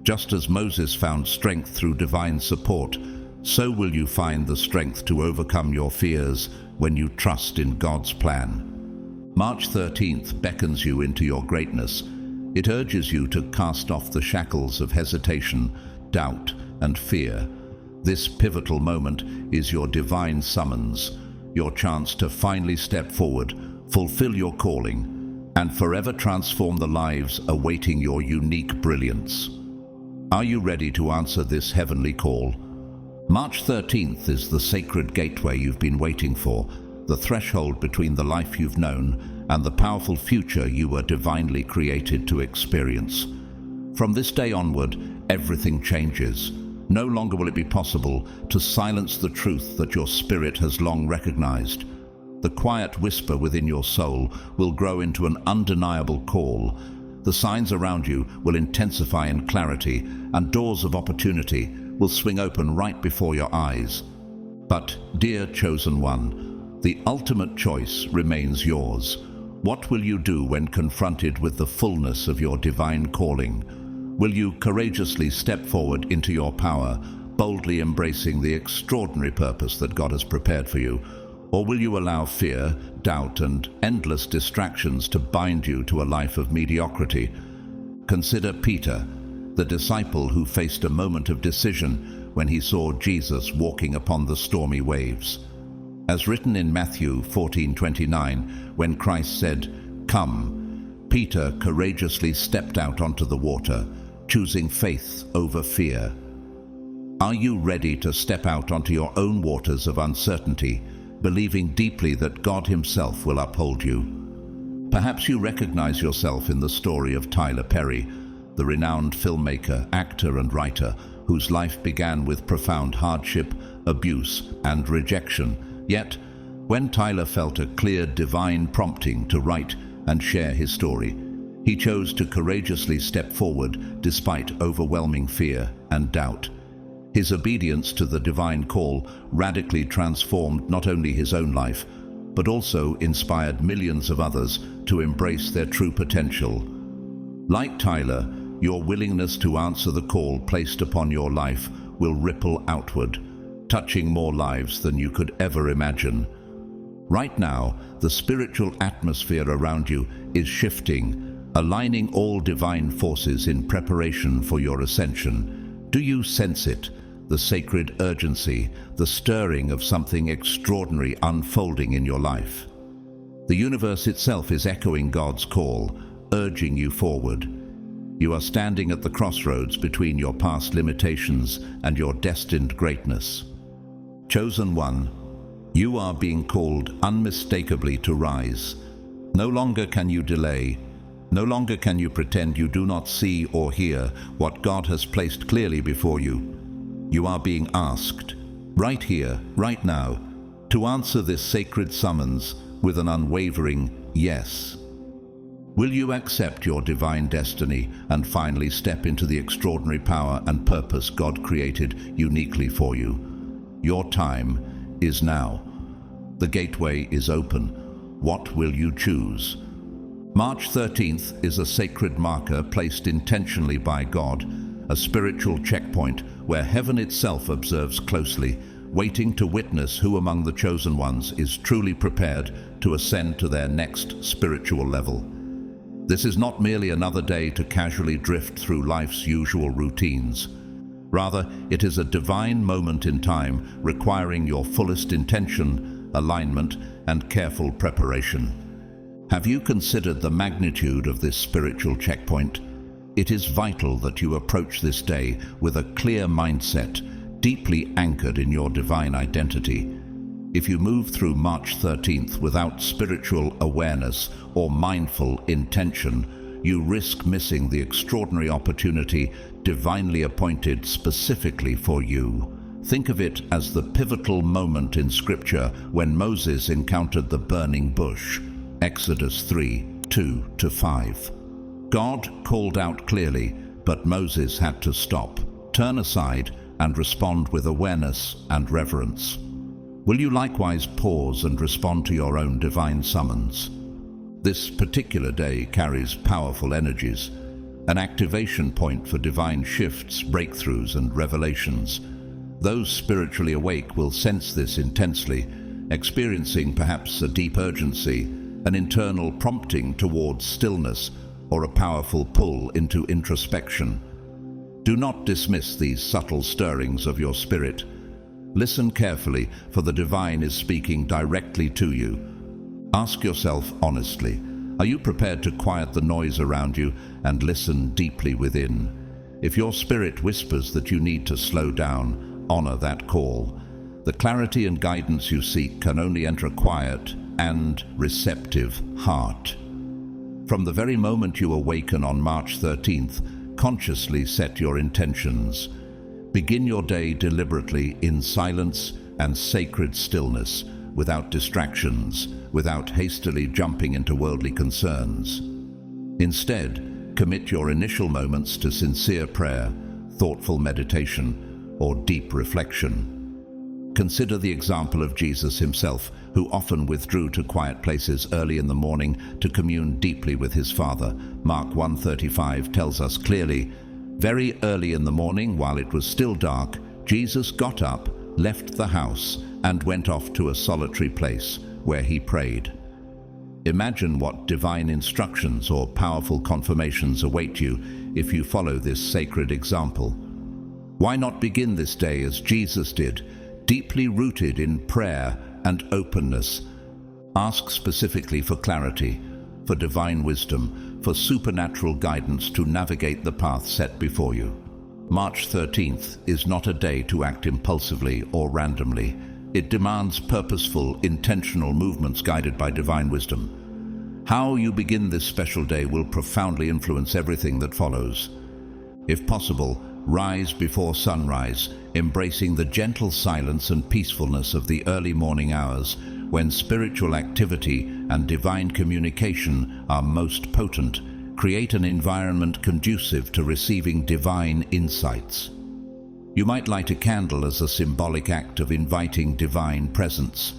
Just as Moses found strength through divine support, so will you find the strength to overcome your fears when you trust in God's plan. March 13th beckons you into your greatness. It urges you to cast off the shackles of hesitation, doubt, and fear. This pivotal moment is your divine summons, your chance to finally step forward, fulfill your calling, and forever transform the lives awaiting your unique brilliance. Are you ready to answer this heavenly call? March 13th is the sacred gateway you've been waiting for, the threshold between the life you've known and the powerful future you were divinely created to experience. From this day onward, everything changes. No longer will it be possible to silence the truth that your spirit has long recognized. The quiet whisper within your soul will grow into an undeniable call. The signs around you will intensify in clarity, and doors of opportunity will swing open right before your eyes. But, dear chosen one, the ultimate choice remains yours. What will you do when confronted with the fullness of your divine calling? Will you courageously step forward into your power, boldly embracing the extraordinary purpose that God has prepared for you? Or will you allow fear, doubt, and endless distractions to bind you to a life of mediocrity? Consider Peter, the disciple who faced a moment of decision when he saw Jesus walking upon the stormy waves. As written in Matthew 14:29, when Christ said, "Come," Peter courageously stepped out onto the water, choosing faith over fear. Are you ready to step out onto your own waters of uncertainty, believing deeply that God Himself will uphold you? Perhaps you recognize yourself in the story of Tyler Perry, the renowned filmmaker, actor, and writer whose life began with profound hardship, abuse, and rejection. Yet, when Tyler felt a clear divine prompting to write and share his story, he chose to courageously step forward despite overwhelming fear and doubt. His obedience to the divine call radically transformed not only his own life, but also inspired millions of others to embrace their true potential. Like Tyler, your willingness to answer the call placed upon your life will ripple outward, touching more lives than you could ever imagine. Right now, the spiritual atmosphere around you is shifting, aligning all divine forces in preparation for your ascension. Do you sense it? The sacred urgency, the stirring of something extraordinary unfolding in your life. The universe itself is echoing God's call, urging you forward. You are standing at the crossroads between your past limitations and your destined greatness. Chosen one, you are being called unmistakably to rise. No longer can you delay. No longer can you pretend you do not see or hear what God has placed clearly before you. You are being asked, right here, right now, to answer this sacred summons with an unwavering yes. Will you accept your divine destiny and finally step into the extraordinary power and purpose God created uniquely for you? Your time is now. The gateway is open. What will you choose? March 13th is a sacred marker placed intentionally by God, a spiritual checkpoint where heaven itself observes closely, waiting to witness who among the chosen ones is truly prepared to ascend to their next spiritual level. This is not merely another day to casually drift through life's usual routines. Rather, it is a divine moment in time requiring your fullest intention, alignment, and careful preparation. Have you considered the magnitude of this spiritual checkpoint? It is vital that you approach this day with a clear mindset, deeply anchored in your divine identity. If you move through March 13th without spiritual awareness or mindful intention, you risk missing the extraordinary opportunity divinely appointed specifically for you. Think of it as the pivotal moment in Scripture when Moses encountered the burning bush, Exodus 3:2-5. God called out clearly, but Moses had to stop, turn aside, and respond with awareness and reverence. Will you likewise pause and respond to your own divine summons? This particular day carries powerful energies, an activation point for divine shifts, breakthroughs, and revelations. Those spiritually awake will sense this intensely, experiencing perhaps a deep urgency, an internal prompting towards stillness, or a powerful pull into introspection. Do not dismiss these subtle stirrings of your spirit. Listen carefully, for the divine is speaking directly to you. Ask yourself honestly, are you prepared to quiet the noise around you and listen deeply within? If your spirit whispers that you need to slow down, honor that call. The clarity and guidance you seek can only enter a quiet and receptive heart. From the very moment you awaken on March 13th, consciously set your intentions. Begin your day deliberately in silence and sacred stillness, without distractions, without hastily jumping into worldly concerns. Instead, commit your initial moments to sincere prayer, thoughtful meditation, or deep reflection. Consider the example of Jesus himself, who often withdrew to quiet places early in the morning to commune deeply with his Father. Mark 1:35 tells us clearly, very early in the morning, while it was still dark, Jesus got up, left the house, and went off to a solitary place where he prayed. Imagine what divine instructions or powerful confirmations await you if you follow this sacred example. Why not begin this day as Jesus did, deeply rooted in prayer and openness? Ask specifically for clarity, for divine wisdom, for supernatural guidance to navigate the path set before you. March 13th is not a day to act impulsively or randomly. It demands purposeful, intentional movements guided by divine wisdom. How you begin this special day will profoundly influence everything that follows. If possible, rise before sunrise, embracing the gentle silence and peacefulness of the early morning hours, when spiritual activity and divine communication are most potent. Create an environment conducive to receiving divine insights. You might light a candle as a symbolic act of inviting divine presence.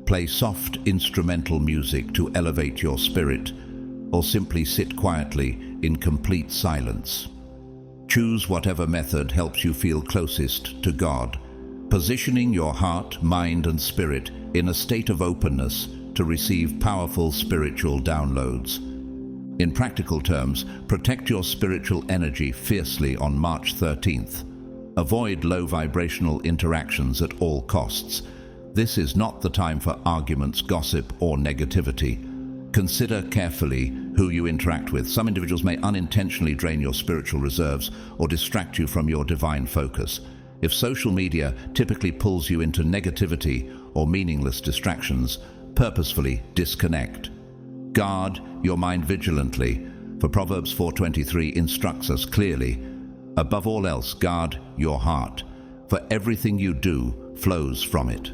Play soft instrumental music to elevate your spirit, or simply sit quietly in complete silence. Choose whatever method helps you feel closest to God, positioning your heart, mind, and spirit in a state of openness to receive powerful spiritual downloads. In practical terms, protect your spiritual energy fiercely on March 13th. Avoid low vibrational interactions at all costs. This is not the time for arguments, gossip, or negativity. Consider carefully who you interact with. Some individuals may unintentionally drain your spiritual reserves or distract you from your divine focus. If social media typically pulls you into negativity or meaningless distractions, purposefully disconnect. Guard your mind vigilantly, for Proverbs 4:23 instructs us clearly, above all else, guard your heart, for everything you do flows from it.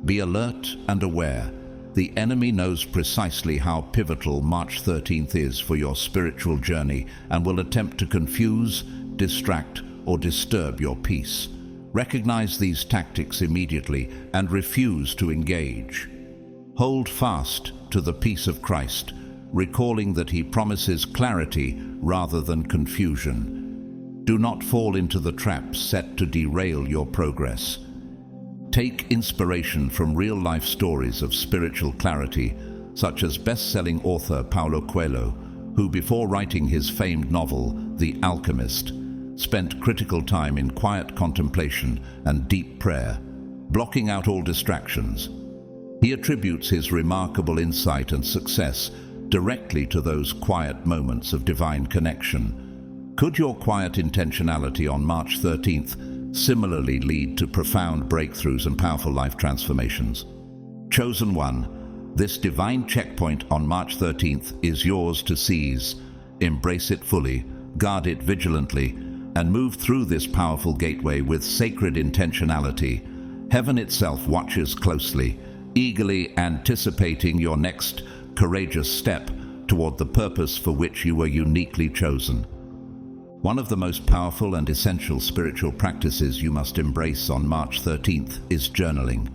Be alert and aware. The enemy knows precisely how pivotal March 13th is for your spiritual journey and will attempt to confuse, distract, or disturb your peace. Recognize these tactics immediately and refuse to engage. Hold fast to the peace of Christ, recalling that he promises clarity rather than confusion. Do not fall into the traps set to derail your progress. Take inspiration from real-life stories of spiritual clarity, such as best-selling author Paulo Coelho, who before writing his famed novel, The Alchemist, spent critical time in quiet contemplation and deep prayer, blocking out all distractions. He attributes his remarkable insight and success directly to those quiet moments of divine connection. Could your quiet intentionality on March 13th similarly lead to profound breakthroughs and powerful life transformations? Chosen one, this divine checkpoint on March 13th is yours to seize. Embrace it fully, guard it vigilantly, and move through this powerful gateway with sacred intentionality. Heaven itself watches closely, eagerly anticipating your next courageous step toward the purpose for which you were uniquely chosen. One of the most powerful and essential spiritual practices you must embrace on March 13th is journaling.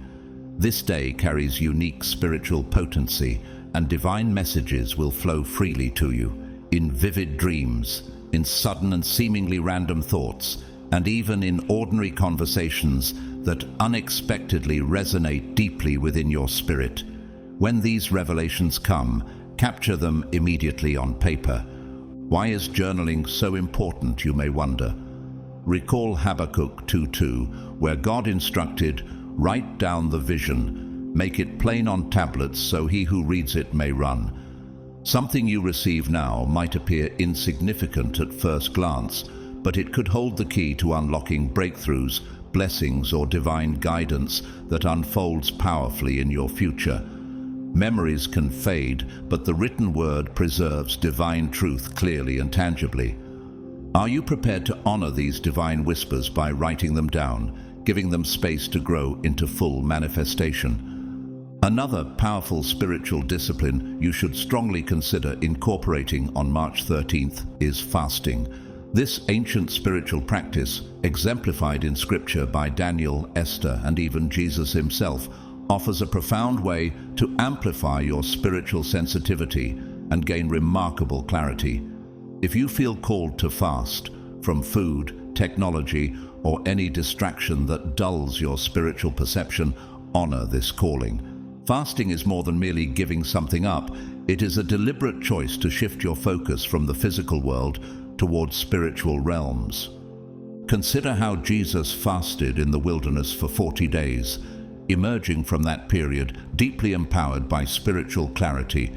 This day carries unique spiritual potency, and divine messages will flow freely to you, in vivid dreams, in sudden and seemingly random thoughts, and even in ordinary conversations that unexpectedly resonate deeply within your spirit. When these revelations come, capture them immediately on paper. Why is journaling so important, you may wonder? Recall Habakkuk 2:2, where God instructed, "Write down the vision, make it plain on tablets so he who reads it may run." Something you receive now might appear insignificant at first glance, but it could hold the key to unlocking breakthroughs, blessings, or divine guidance that unfolds powerfully in your future. Memories can fade, but the written word preserves divine truth clearly and tangibly. Are you prepared to honor these divine whispers by writing them down, giving them space to grow into full manifestation? Another powerful spiritual discipline you should strongly consider incorporating on March 13th is fasting. This ancient spiritual practice, exemplified in Scripture by Daniel, Esther, and even Jesus himself, offers a profound way to amplify your spiritual sensitivity and gain remarkable clarity. If you feel called to fast from food, technology, or any distraction that dulls your spiritual perception, honor this calling. Fasting is more than merely giving something up. It is a deliberate choice to shift your focus from the physical world towards spiritual realms. Consider how Jesus fasted in the wilderness for 40 days, emerging from that period deeply empowered by spiritual clarity,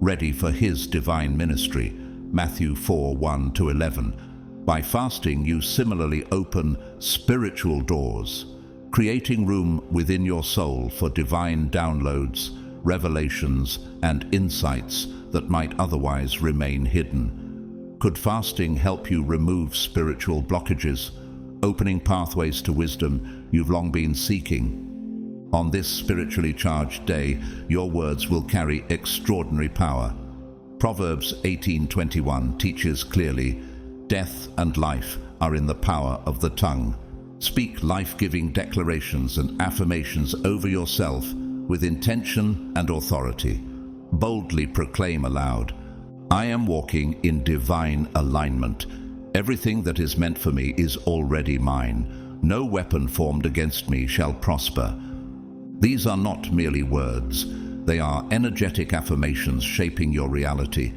ready for his divine ministry. Matthew 4:1-11. By fasting, you similarly open spiritual doors, creating room within your soul for divine downloads, revelations, and insights that might otherwise remain hidden. Could fasting help you remove spiritual blockages, opening pathways to wisdom you've long been seeking? On this spiritually charged day, your words will carry extraordinary power. Proverbs 18:21 teaches clearly, "Death and life are in the power of the tongue." Speak life-giving declarations and affirmations over yourself with intention and authority. Boldly proclaim aloud, "I am walking in divine alignment. Everything that is meant for me is already mine. No weapon formed against me shall prosper." These are not merely words. They are energetic affirmations shaping your reality.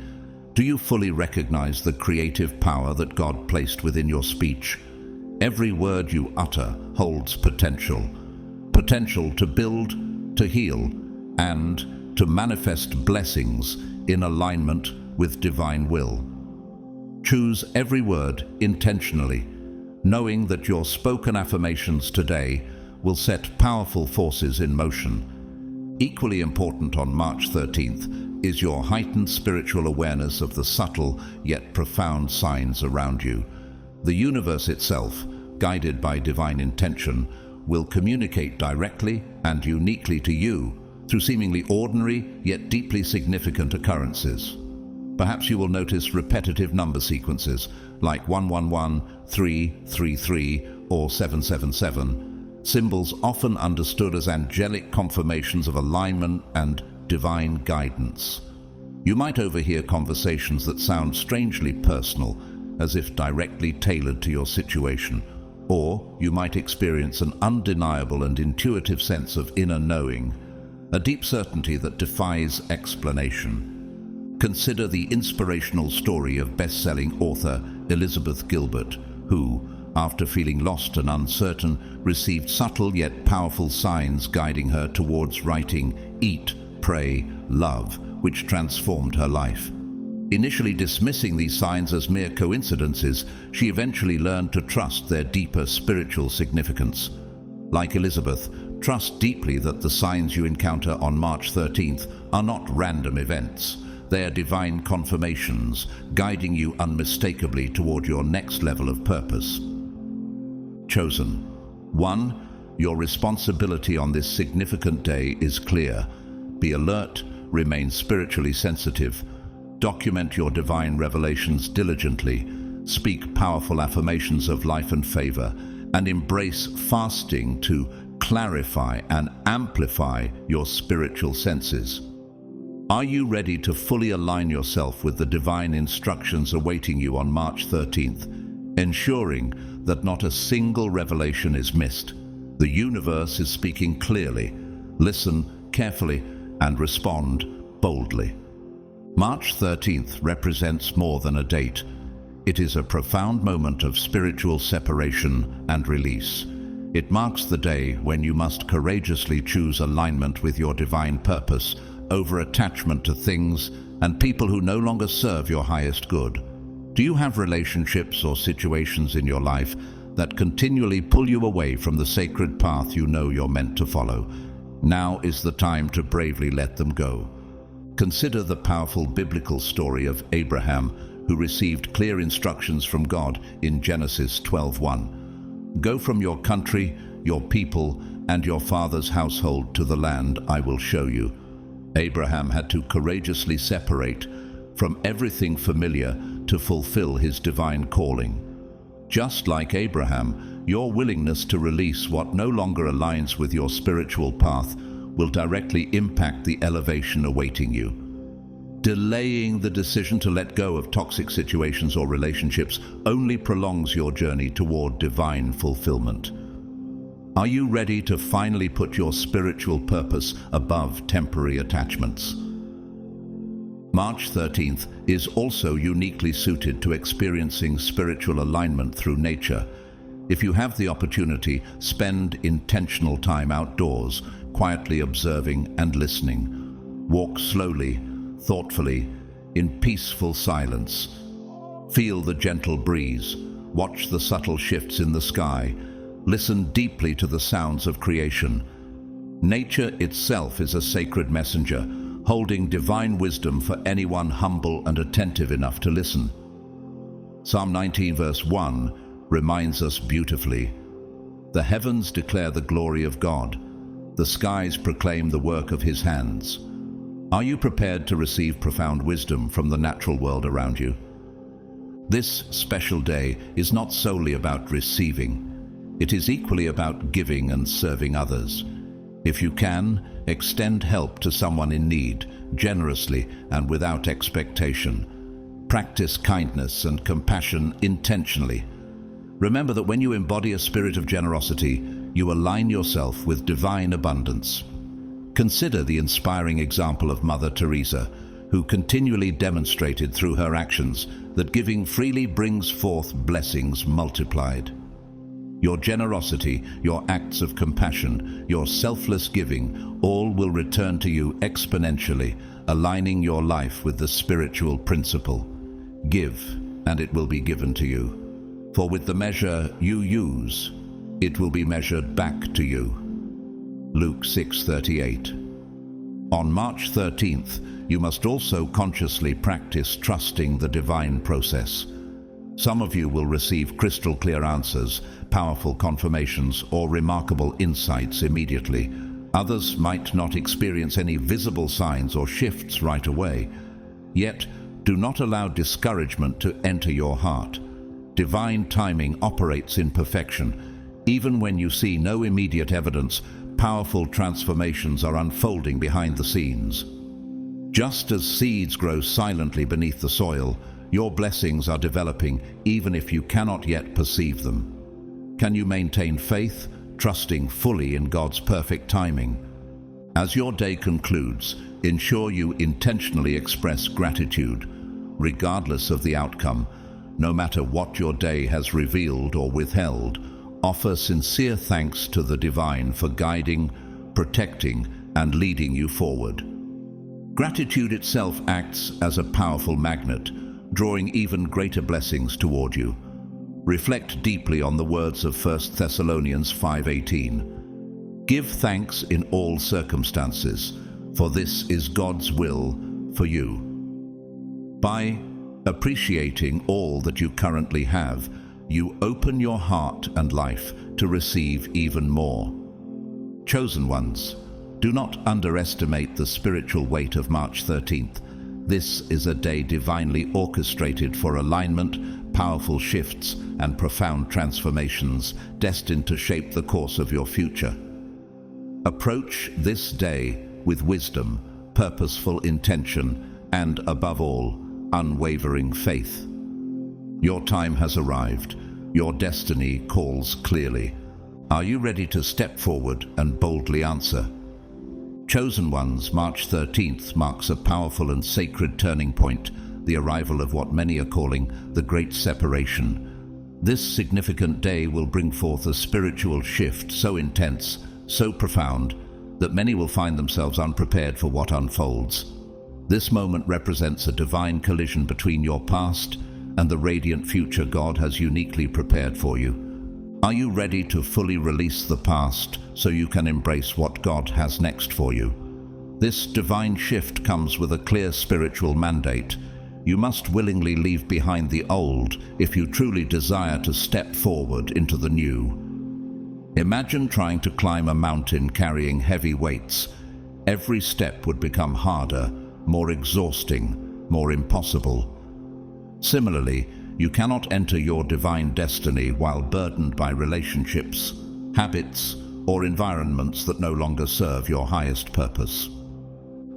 Do you fully recognize the creative power that God placed within your speech? Every word you utter holds potential. Potential to build, to heal, and to manifest blessings in alignment with divine will. Choose every word intentionally, knowing that your spoken affirmations today will set powerful forces in motion. Equally important on March 13th is your heightened spiritual awareness of the subtle yet profound signs around you. The universe itself, guided by divine intention, will communicate directly and uniquely to you through seemingly ordinary yet deeply significant occurrences. Perhaps you will notice repetitive number sequences like 111, 333, or 777, symbols often understood as angelic confirmations of alignment and divine guidance. You might overhear conversations that sound strangely personal, as if directly tailored to your situation, or you might experience an undeniable and intuitive sense of inner knowing, a deep certainty that defies explanation. Consider the inspirational story of best-selling author Elizabeth Gilbert, who, after feeling lost and uncertain, received subtle yet powerful signs guiding her towards writing Eat, Pray, Love, which transformed her life. Initially dismissing these signs as mere coincidences, she eventually learned to trust their deeper spiritual significance. Like Elizabeth, trust deeply that the signs you encounter on March 13th are not random events. They are divine confirmations, guiding you unmistakably toward your next level of purpose. Chosen. 1. Your responsibility on this significant day is clear. Be alert, remain spiritually sensitive, document your divine revelations diligently, speak powerful affirmations of life and favor, and embrace fasting to clarify and amplify your spiritual senses. Are you ready to fully align yourself with the divine instructions awaiting you on March 13th, ensuring that not a single revelation is missed? The universe is speaking clearly. Listen carefully and respond boldly. March 13th represents more than a date. It is a profound moment of spiritual separation and release. It marks the day when you must courageously choose alignment with your divine purpose over attachment to things and people who no longer serve your highest good. Do you have relationships or situations in your life that continually pull you away from the sacred path you know you're meant to follow? Now is the time to bravely let them go. Consider the powerful biblical story of Abraham, who received clear instructions from God in Genesis 12:1. Go from your country, your people, and your father's household to the land I will show you. Abraham had to courageously separate from everything familiar to fulfill his divine calling. Just like Abraham, your willingness to release what no longer aligns with your spiritual path will directly impact the elevation awaiting you. Delaying the decision to let go of toxic situations or relationships only prolongs your journey toward divine fulfillment. Are you ready to finally put your spiritual purpose above temporary attachments? March 13th is also uniquely suited to experiencing spiritual alignment through nature. If you have the opportunity, spend intentional time outdoors, quietly observing and listening. Walk slowly, thoughtfully, in peaceful silence. Feel the gentle breeze. Watch the subtle shifts in the sky. Listen deeply to the sounds of creation. Nature itself is a sacred messenger, holding divine wisdom for anyone humble and attentive enough to listen. Psalm 19 verse 1 reminds us beautifully, "The heavens declare the glory of God. The skies proclaim the work of his hands." Are you prepared to receive profound wisdom from the natural world around you? This special day is not solely about receiving. It is equally about giving and serving others. If you can, extend help to someone in need, generously and without expectation. Practice kindness and compassion intentionally. Remember that when you embody a spirit of generosity, you align yourself with divine abundance. Consider the inspiring example of Mother Teresa, who continually demonstrated through her actions that giving freely brings forth blessings multiplied. Your generosity, your acts of compassion, your selfless giving, all will return to you exponentially, aligning your life with the spiritual principle. Give, and it will be given to you. For with the measure you use, it will be measured back to you. Luke 6:38. On March 13th, you must also consciously practice trusting the divine process. Some of you will receive crystal clear answers, powerful confirmations, or remarkable insights immediately. Others might not experience any visible signs or shifts right away. Yet, do not allow discouragement to enter your heart. Divine timing operates in perfection. Even when you see no immediate evidence, powerful transformations are unfolding behind the scenes. Just as seeds grow silently beneath the soil, your blessings are developing even if you cannot yet perceive them. Can you maintain faith, trusting fully in God's perfect timing? As your day concludes, ensure you intentionally express gratitude, regardless of the outcome. No matter what your day has revealed or withheld, offer sincere thanks to the divine for guiding, protecting, and leading you forward. Gratitude itself acts as a powerful magnet, drawing even greater blessings toward you. Reflect deeply on the words of 1 Thessalonians 5:18. Give thanks in all circumstances, for this is God's will for you. By appreciating all that you currently have, you open your heart and life to receive even more. Chosen ones, do not underestimate the spiritual weight of March 13th. This is a day divinely orchestrated for alignment, powerful shifts, and profound transformations destined to shape the course of your future. Approach this day with wisdom, purposeful intention, and above all, unwavering faith. Your time has arrived. Your destiny calls clearly. Are you ready to step forward and boldly answer? Chosen ones, March 13th marks a powerful and sacred turning point, the arrival of what many are calling the Great Separation. This significant day will bring forth a spiritual shift so intense, so profound, that many will find themselves unprepared for what unfolds. This moment represents a divine collision between your past and the radiant future God has uniquely prepared for you. Are you ready to fully release the past so you can embrace what God has next for you? This divine shift comes with a clear spiritual mandate. You must willingly leave behind the old if you truly desire to step forward into the new. Imagine trying to climb a mountain carrying heavy weights. Every step would become harder, more exhausting, more impossible. Similarly, you cannot enter your divine destiny while burdened by relationships, habits, or environments that no longer serve your highest purpose.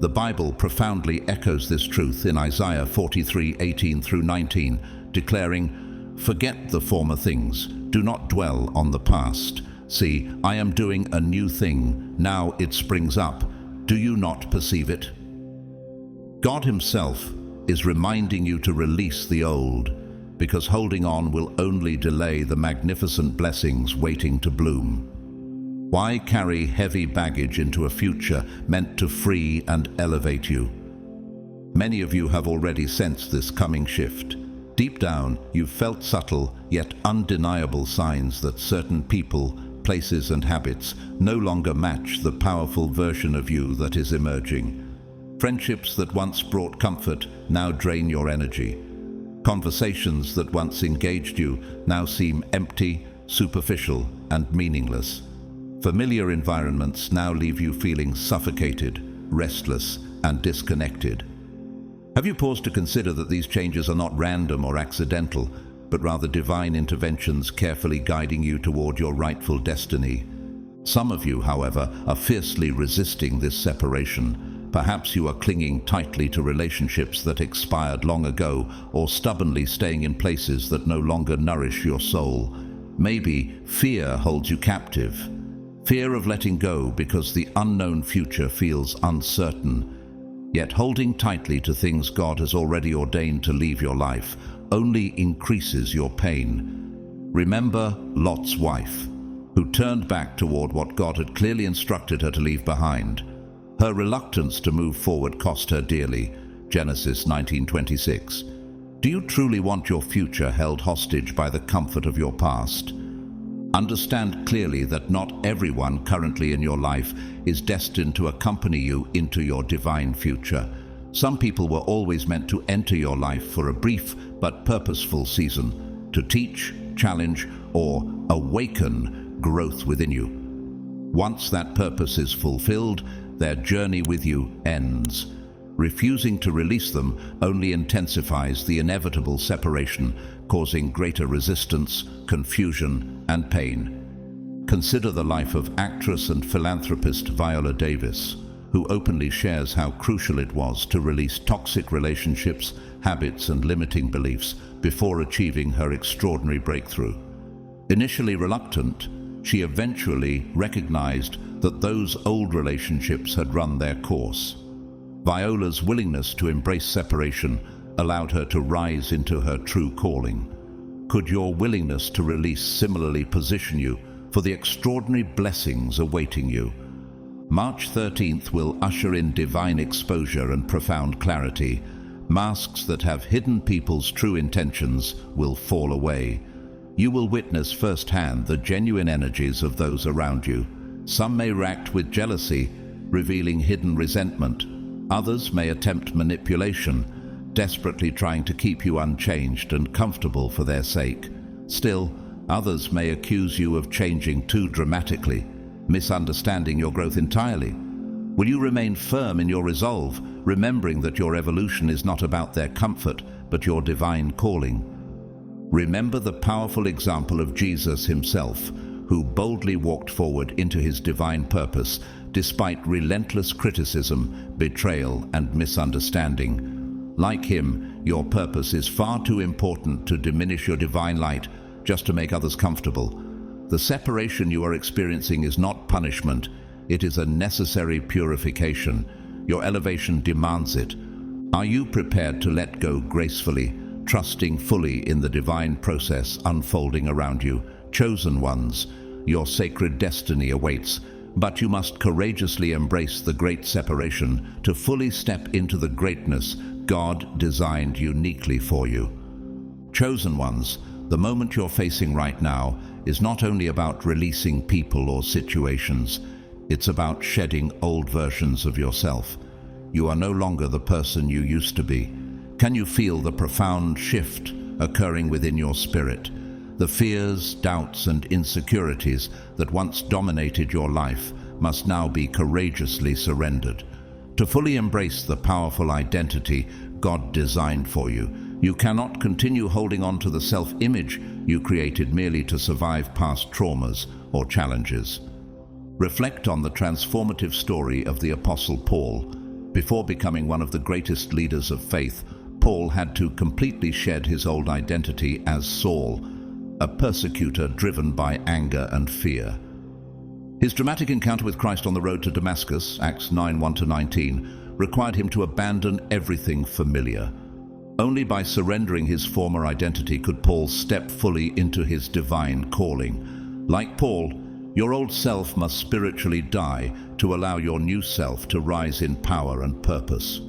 The Bible profoundly echoes this truth in Isaiah 43:18 through 19, declaring, "Forget the former things, do not dwell on the past. See, I am doing a new thing, now it springs up. Do you not perceive it?" God Himself is reminding you to release the old, because holding on will only delay the magnificent blessings waiting to bloom. Why carry heavy baggage into a future meant to free and elevate you? Many of you have already sensed this coming shift. Deep down, you've felt subtle yet undeniable signs that certain people, places, and habits no longer match the powerful version of you that is emerging. Friendships that once brought comfort now drain your energy. Conversations that once engaged you now seem empty, superficial, and meaningless. Familiar environments now leave you feeling suffocated, restless, and disconnected. Have you paused to consider that these changes are not random or accidental, but rather divine interventions carefully guiding you toward your rightful destiny? Some of you, however, are fiercely resisting this separation. Perhaps you are clinging tightly to relationships that expired long ago, or stubbornly staying in places that no longer nourish your soul. Maybe fear holds you captive. Fear of letting go because the unknown future feels uncertain. Yet holding tightly to things God has already ordained to leave your life only increases your pain. Remember Lot's wife, who turned back toward what God had clearly instructed her to leave behind. Her reluctance to move forward cost her dearly. Genesis 19:26. Do you truly want your future held hostage by the comfort of your past? Understand clearly that not everyone currently in your life is destined to accompany you into your divine future. Some people were always meant to enter your life for a brief but purposeful season, to teach, challenge, or awaken growth within you. Once that purpose is fulfilled, their journey with you ends. Refusing to release them only intensifies the inevitable separation, causing greater resistance, confusion, and pain. Consider the life of actress and philanthropist Viola Davis, who openly shares how crucial it was to release toxic relationships, habits, and limiting beliefs before achieving her extraordinary breakthrough. Initially reluctant, she eventually recognized that those old relationships had run their course. Viola's willingness to embrace separation allowed her to rise into her true calling. Could your willingness to release similarly position you for the extraordinary blessings awaiting you? March 13th will usher in divine exposure and profound clarity. Masks that have hidden people's true intentions will fall away. You will witness firsthand the genuine energies of those around you. Some may react with jealousy, revealing hidden resentment. Others may attempt manipulation, desperately trying to keep you unchanged and comfortable for their sake. Still, others may accuse you of changing too dramatically, misunderstanding your growth entirely. Will you remain firm in your resolve, remembering that your evolution is not about their comfort, but your divine calling? Remember the powerful example of Jesus himself, who boldly walked forward into his divine purpose, despite relentless criticism, betrayal, and misunderstanding. Like him, your purpose is far too important to diminish your divine light just to make others comfortable. The separation you are experiencing is not punishment, it is a necessary purification. Your elevation demands it. Are you prepared to let go gracefully, trusting fully in the divine process unfolding around you? Chosen ones, your sacred destiny awaits, but you must courageously embrace the great separation to fully step into the greatness God designed uniquely for you. Chosen ones, the moment you're facing right now is not only about releasing people or situations, it's about shedding old versions of yourself. You are no longer the person you used to be. Can you feel the profound shift occurring within your spirit? The fears, doubts, and insecurities that once dominated your life must now be courageously surrendered. To fully embrace the powerful identity God designed for you, you cannot continue holding on to the self-image you created merely to survive past traumas or challenges. Reflect on the transformative story of the Apostle Paul. Before becoming one of the greatest leaders of faith, Paul had to completely shed his old identity as Saul, a persecutor driven by anger and fear. His dramatic encounter with Christ on the road to Damascus, Acts 9:1-19, required him to abandon everything familiar. Only by surrendering his former identity could Paul step fully into his divine calling. Like Paul, your old self must spiritually die to allow your new self to rise in power and purpose.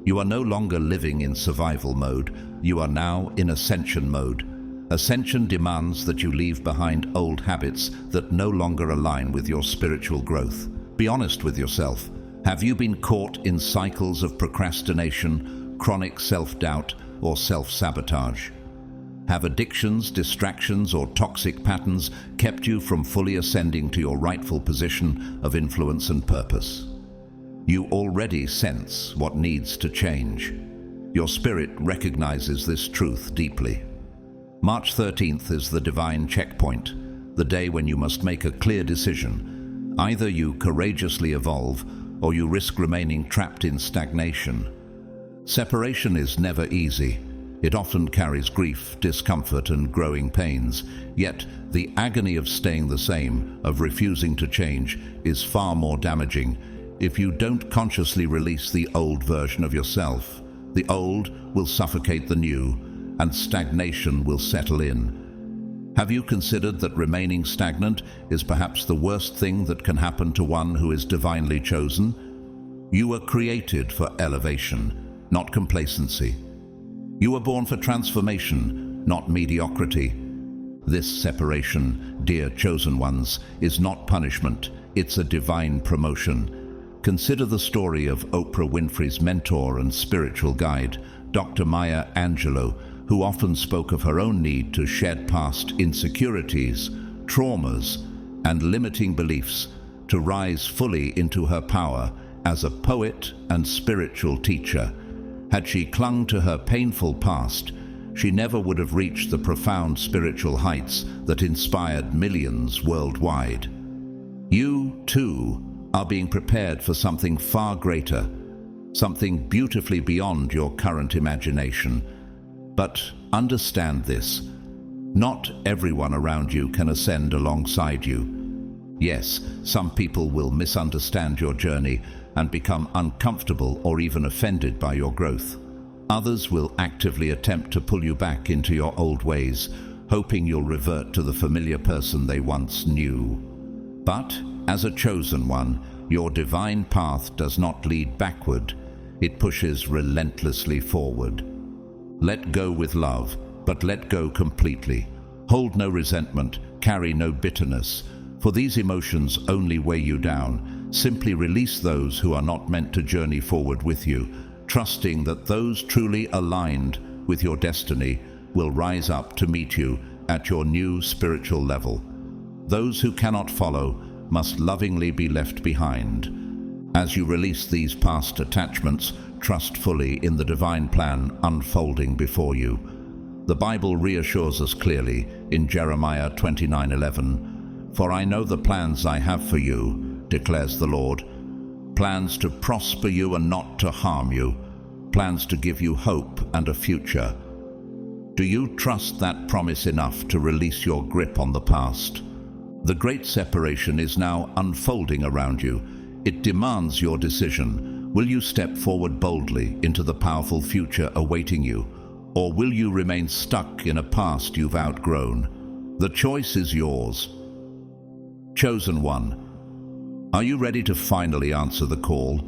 You are no longer living in survival mode, you are now in ascension mode. Ascension demands that you leave behind old habits that no longer align with your spiritual growth. Be honest with yourself. Have you been caught in cycles of procrastination, chronic self-doubt, or self-sabotage? Have addictions, distractions, or toxic patterns kept you from fully ascending to your rightful position of influence and purpose? You already sense what needs to change. Your spirit recognizes this truth deeply. March 13th is the divine checkpoint, the day when you must make a clear decision. Either you courageously evolve, or you risk remaining trapped in stagnation. Separation is never easy. It often carries grief, discomfort, and growing pains. Yet, the agony of staying the same, of refusing to change, is far more damaging. If you don't consciously release the old version of yourself, the old will suffocate the new, and stagnation will settle in. Have you considered that remaining stagnant is perhaps the worst thing that can happen to one who is divinely chosen? You were created for elevation, not complacency. You were born for transformation, not mediocrity. This separation, dear chosen ones, is not punishment, it's a divine promotion. Consider the story of Oprah Winfrey's mentor and spiritual guide, Dr. Maya Angelou, who often spoke of her own need to shed past insecurities, traumas, and limiting beliefs to rise fully into her power as a poet and spiritual teacher. Had she clung to her painful past, she never would have reached the profound spiritual heights that inspired millions worldwide. You, too, are being prepared for something far greater, something beautifully beyond your current imagination. But understand this, not everyone around you can ascend alongside you. Yes, some people will misunderstand your journey and become uncomfortable or even offended by your growth. Others will actively attempt to pull you back into your old ways, hoping you'll revert to the familiar person they once knew. But, as a chosen one, your divine path does not lead backward, it pushes relentlessly forward. Let go with love, but let go completely. Hold no resentment, carry no bitterness, for these emotions only weigh you down. Simply release those who are not meant to journey forward with you. trusting that those truly aligned with your destiny will rise up to meet you at your new spiritual level. Those who cannot follow must lovingly be left behind. As you release these past attachments, trust fully in the divine plan unfolding before you. The Bible reassures us clearly in Jeremiah 29:11, "For I know the plans I have for you, declares the Lord, plans to prosper you and not to harm you, plans to give you hope and a future." Do you trust that promise enough to release your grip on the past? The great separation is now unfolding around you. It demands your decision. Will you step forward boldly into the powerful future awaiting you, or will you remain stuck in a past you've outgrown? The choice is yours. Chosen one, are you ready to finally answer the call?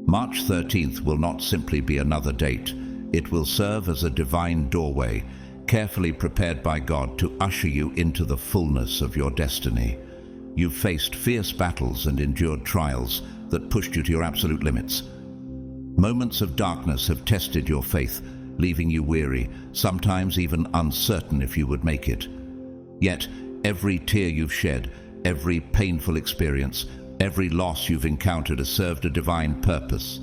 March 13th will not simply be another date. It will serve as a divine doorway, carefully prepared by God to usher you into the fullness of your destiny. You've faced fierce battles and endured trials that pushed you to your absolute limits. Moments of darkness have tested your faith, leaving you weary, sometimes even uncertain if you would make it. Yet, every tear you've shed, every painful experience, every loss you've encountered has served a divine purpose.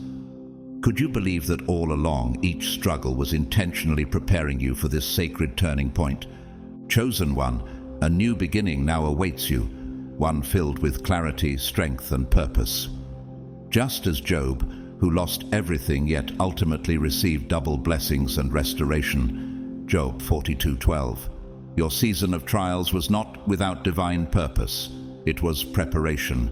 Could you believe that all along each struggle was intentionally preparing you for this sacred turning point? Chosen one, a new beginning now awaits you, one filled with clarity, strength, and purpose. Just as Job, who lost everything yet ultimately received double blessings and restoration, Job 42:12. Your season of trials was not without divine purpose. It was preparation.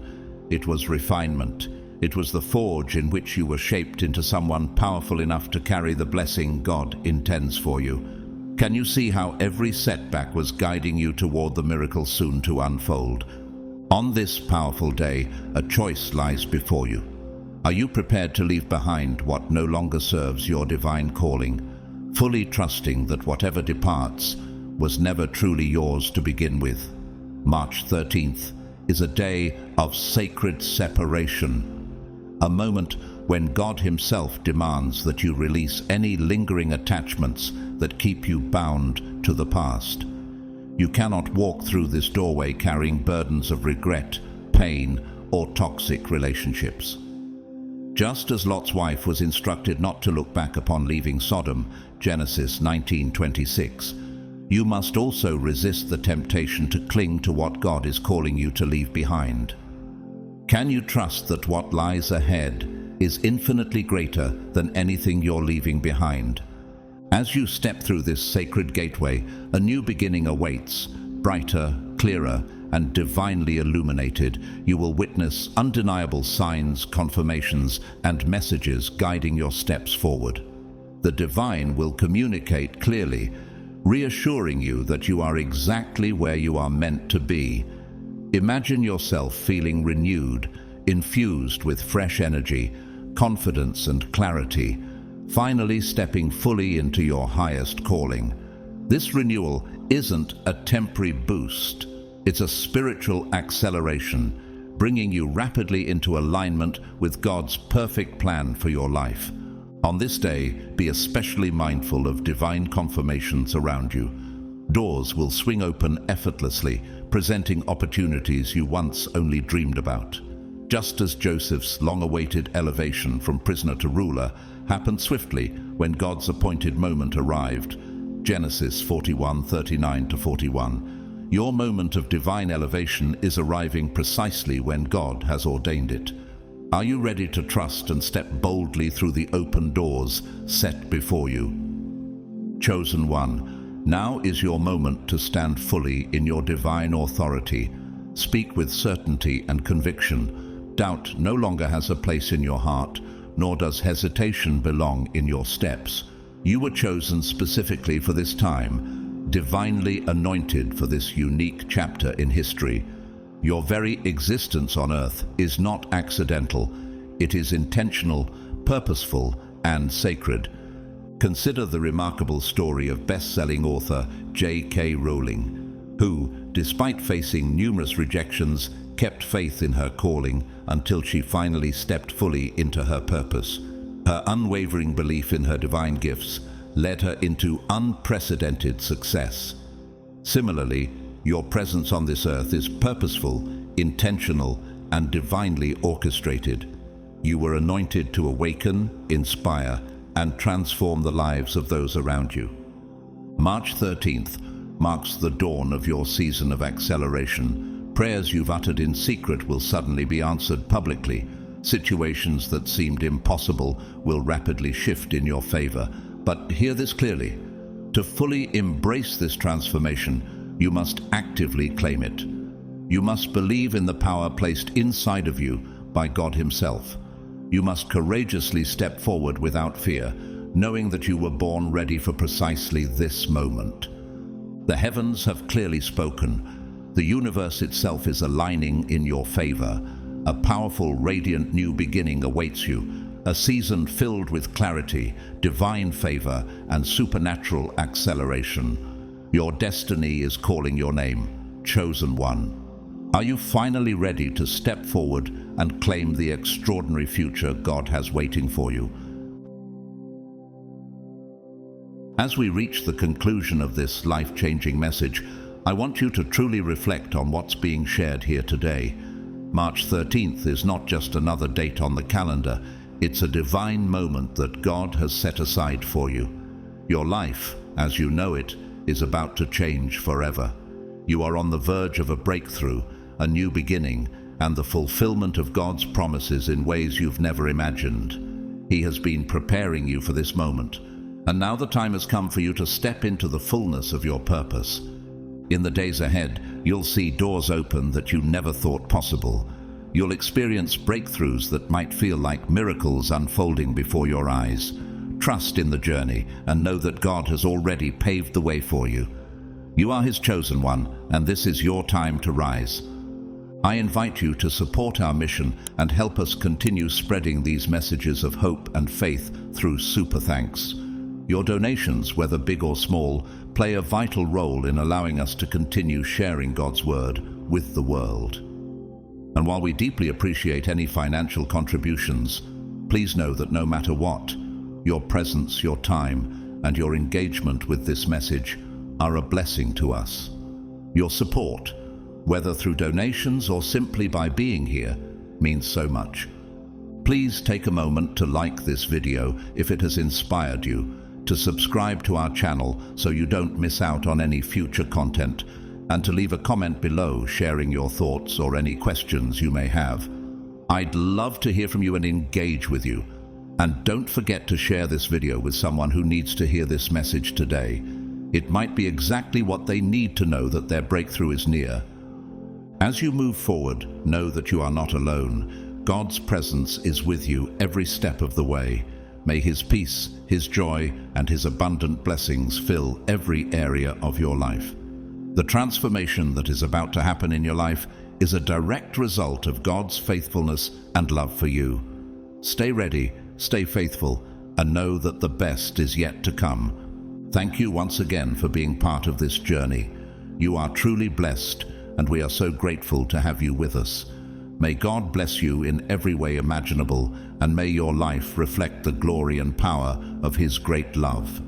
It was refinement. It was the forge in which you were shaped into someone powerful enough to carry the blessing God intends for you. Can you see how every setback was guiding you toward the miracle soon to unfold? On this powerful day, a choice lies before you. Are you prepared to leave behind what no longer serves your divine calling, fully trusting that whatever departs was never truly yours to begin with? March 13th is a day of sacred separation, a moment when God Himself demands that you release any lingering attachments that keep you bound to the past. You cannot walk through this doorway carrying burdens of regret, pain, or toxic relationships. Just as Lot's wife was instructed not to look back upon leaving Sodom, Genesis 19:26, you must also resist the temptation to cling to what God is calling you to leave behind. Can you trust that what lies ahead is infinitely greater than anything you're leaving behind? As you step through this sacred gateway, a new beginning awaits, brighter, clearer, and divinely illuminated. You will witness undeniable signs, confirmations, and messages guiding your steps forward. The divine will communicate clearly, reassuring you that you are exactly where you are meant to be. Imagine yourself feeling renewed, infused with fresh energy, confidence, and clarity, finally stepping fully into your highest calling. This renewal isn't a temporary boost. It's a spiritual acceleration, bringing you rapidly into alignment with God's perfect plan for your life. On this day, be especially mindful of divine confirmations around you. Doors will swing open effortlessly, presenting opportunities you once only dreamed about. Just as Joseph's long-awaited elevation from prisoner to ruler happened swiftly when God's appointed moment arrived. Genesis 41:39-41. Your moment of divine elevation is arriving precisely when God has ordained it. Are you ready to trust and step boldly through the open doors set before you? Chosen one, now is your moment to stand fully in your divine authority. Speak with certainty and conviction. Doubt no longer has a place in your heart, nor does hesitation belong in your steps. You were chosen specifically for this time, divinely anointed for this unique chapter in history. Your very existence on earth is not accidental. It is intentional, purposeful, and sacred. Consider the remarkable story of best-selling author J.K. Rowling, who, despite facing numerous rejections, kept faith in her calling until she finally stepped fully into her purpose. Her unwavering belief in her divine gifts led her into unprecedented success. Similarly, your presence on this earth is purposeful, intentional, and divinely orchestrated. You were anointed to awaken, inspire, and transform the lives of those around you. March 13th marks the dawn of your season of acceleration. Prayers you've uttered in secret will suddenly be answered publicly. Situations that seemed impossible will rapidly shift in your favor. But hear this clearly. To fully embrace this transformation, you must actively claim it. You must believe in the power placed inside of you by God Himself. You must courageously step forward without fear, knowing that you were born ready for precisely this moment. The heavens have clearly spoken. The universe itself is aligning in your favor. A powerful, radiant new beginning awaits you, a season filled with clarity, divine favor, and supernatural acceleration. Your destiny is calling your name, chosen one. Are you finally ready to step forward and claim the extraordinary future God has waiting for you? As we reach the conclusion of this life-changing message, I want you to truly reflect on what's being shared here today. March 13th is not just another date on the calendar, it's a divine moment that God has set aside for you. Your life, as you know it, is about to change forever. You are on the verge of a breakthrough, a new beginning, and the fulfillment of God's promises in ways you've never imagined. He has been preparing you for this moment, and now the time has come for you to step into the fullness of your purpose. In the days ahead, you'll see doors open that you never thought possible. You'll experience breakthroughs that might feel like miracles unfolding before your eyes. Trust in the journey and know that God has already paved the way for you. You are His chosen one, and this is your time to rise. I invite you to support our mission and help us continue spreading these messages of hope and faith through Super Thanks. Your donations, whether big or small, play a vital role in allowing us to continue sharing God's Word with the world. And while we deeply appreciate any financial contributions, please know that no matter what, your presence, your time, and your engagement with this message are a blessing to us. Your support, whether through donations or simply by being here, means so much. Please take a moment to like this video if it has inspired you, to subscribe to our channel so you don't miss out on any future content, and to leave a comment below sharing your thoughts or any questions you may have. I'd love to hear from you and engage with you. And don't forget to share this video with someone who needs to hear this message today. It might be exactly what they need to know that their breakthrough is near. As you move forward, know that you are not alone. God's presence is with you every step of the way. May His peace, His joy, and His abundant blessings fill every area of your life. The transformation that is about to happen in your life is a direct result of God's faithfulness and love for you. Stay ready, stay faithful, and know that the best is yet to come. Thank you once again for being part of this journey. You are truly blessed, and we are so grateful to have you with us. May God bless you in every way imaginable, and may your life reflect the glory and power of His great love.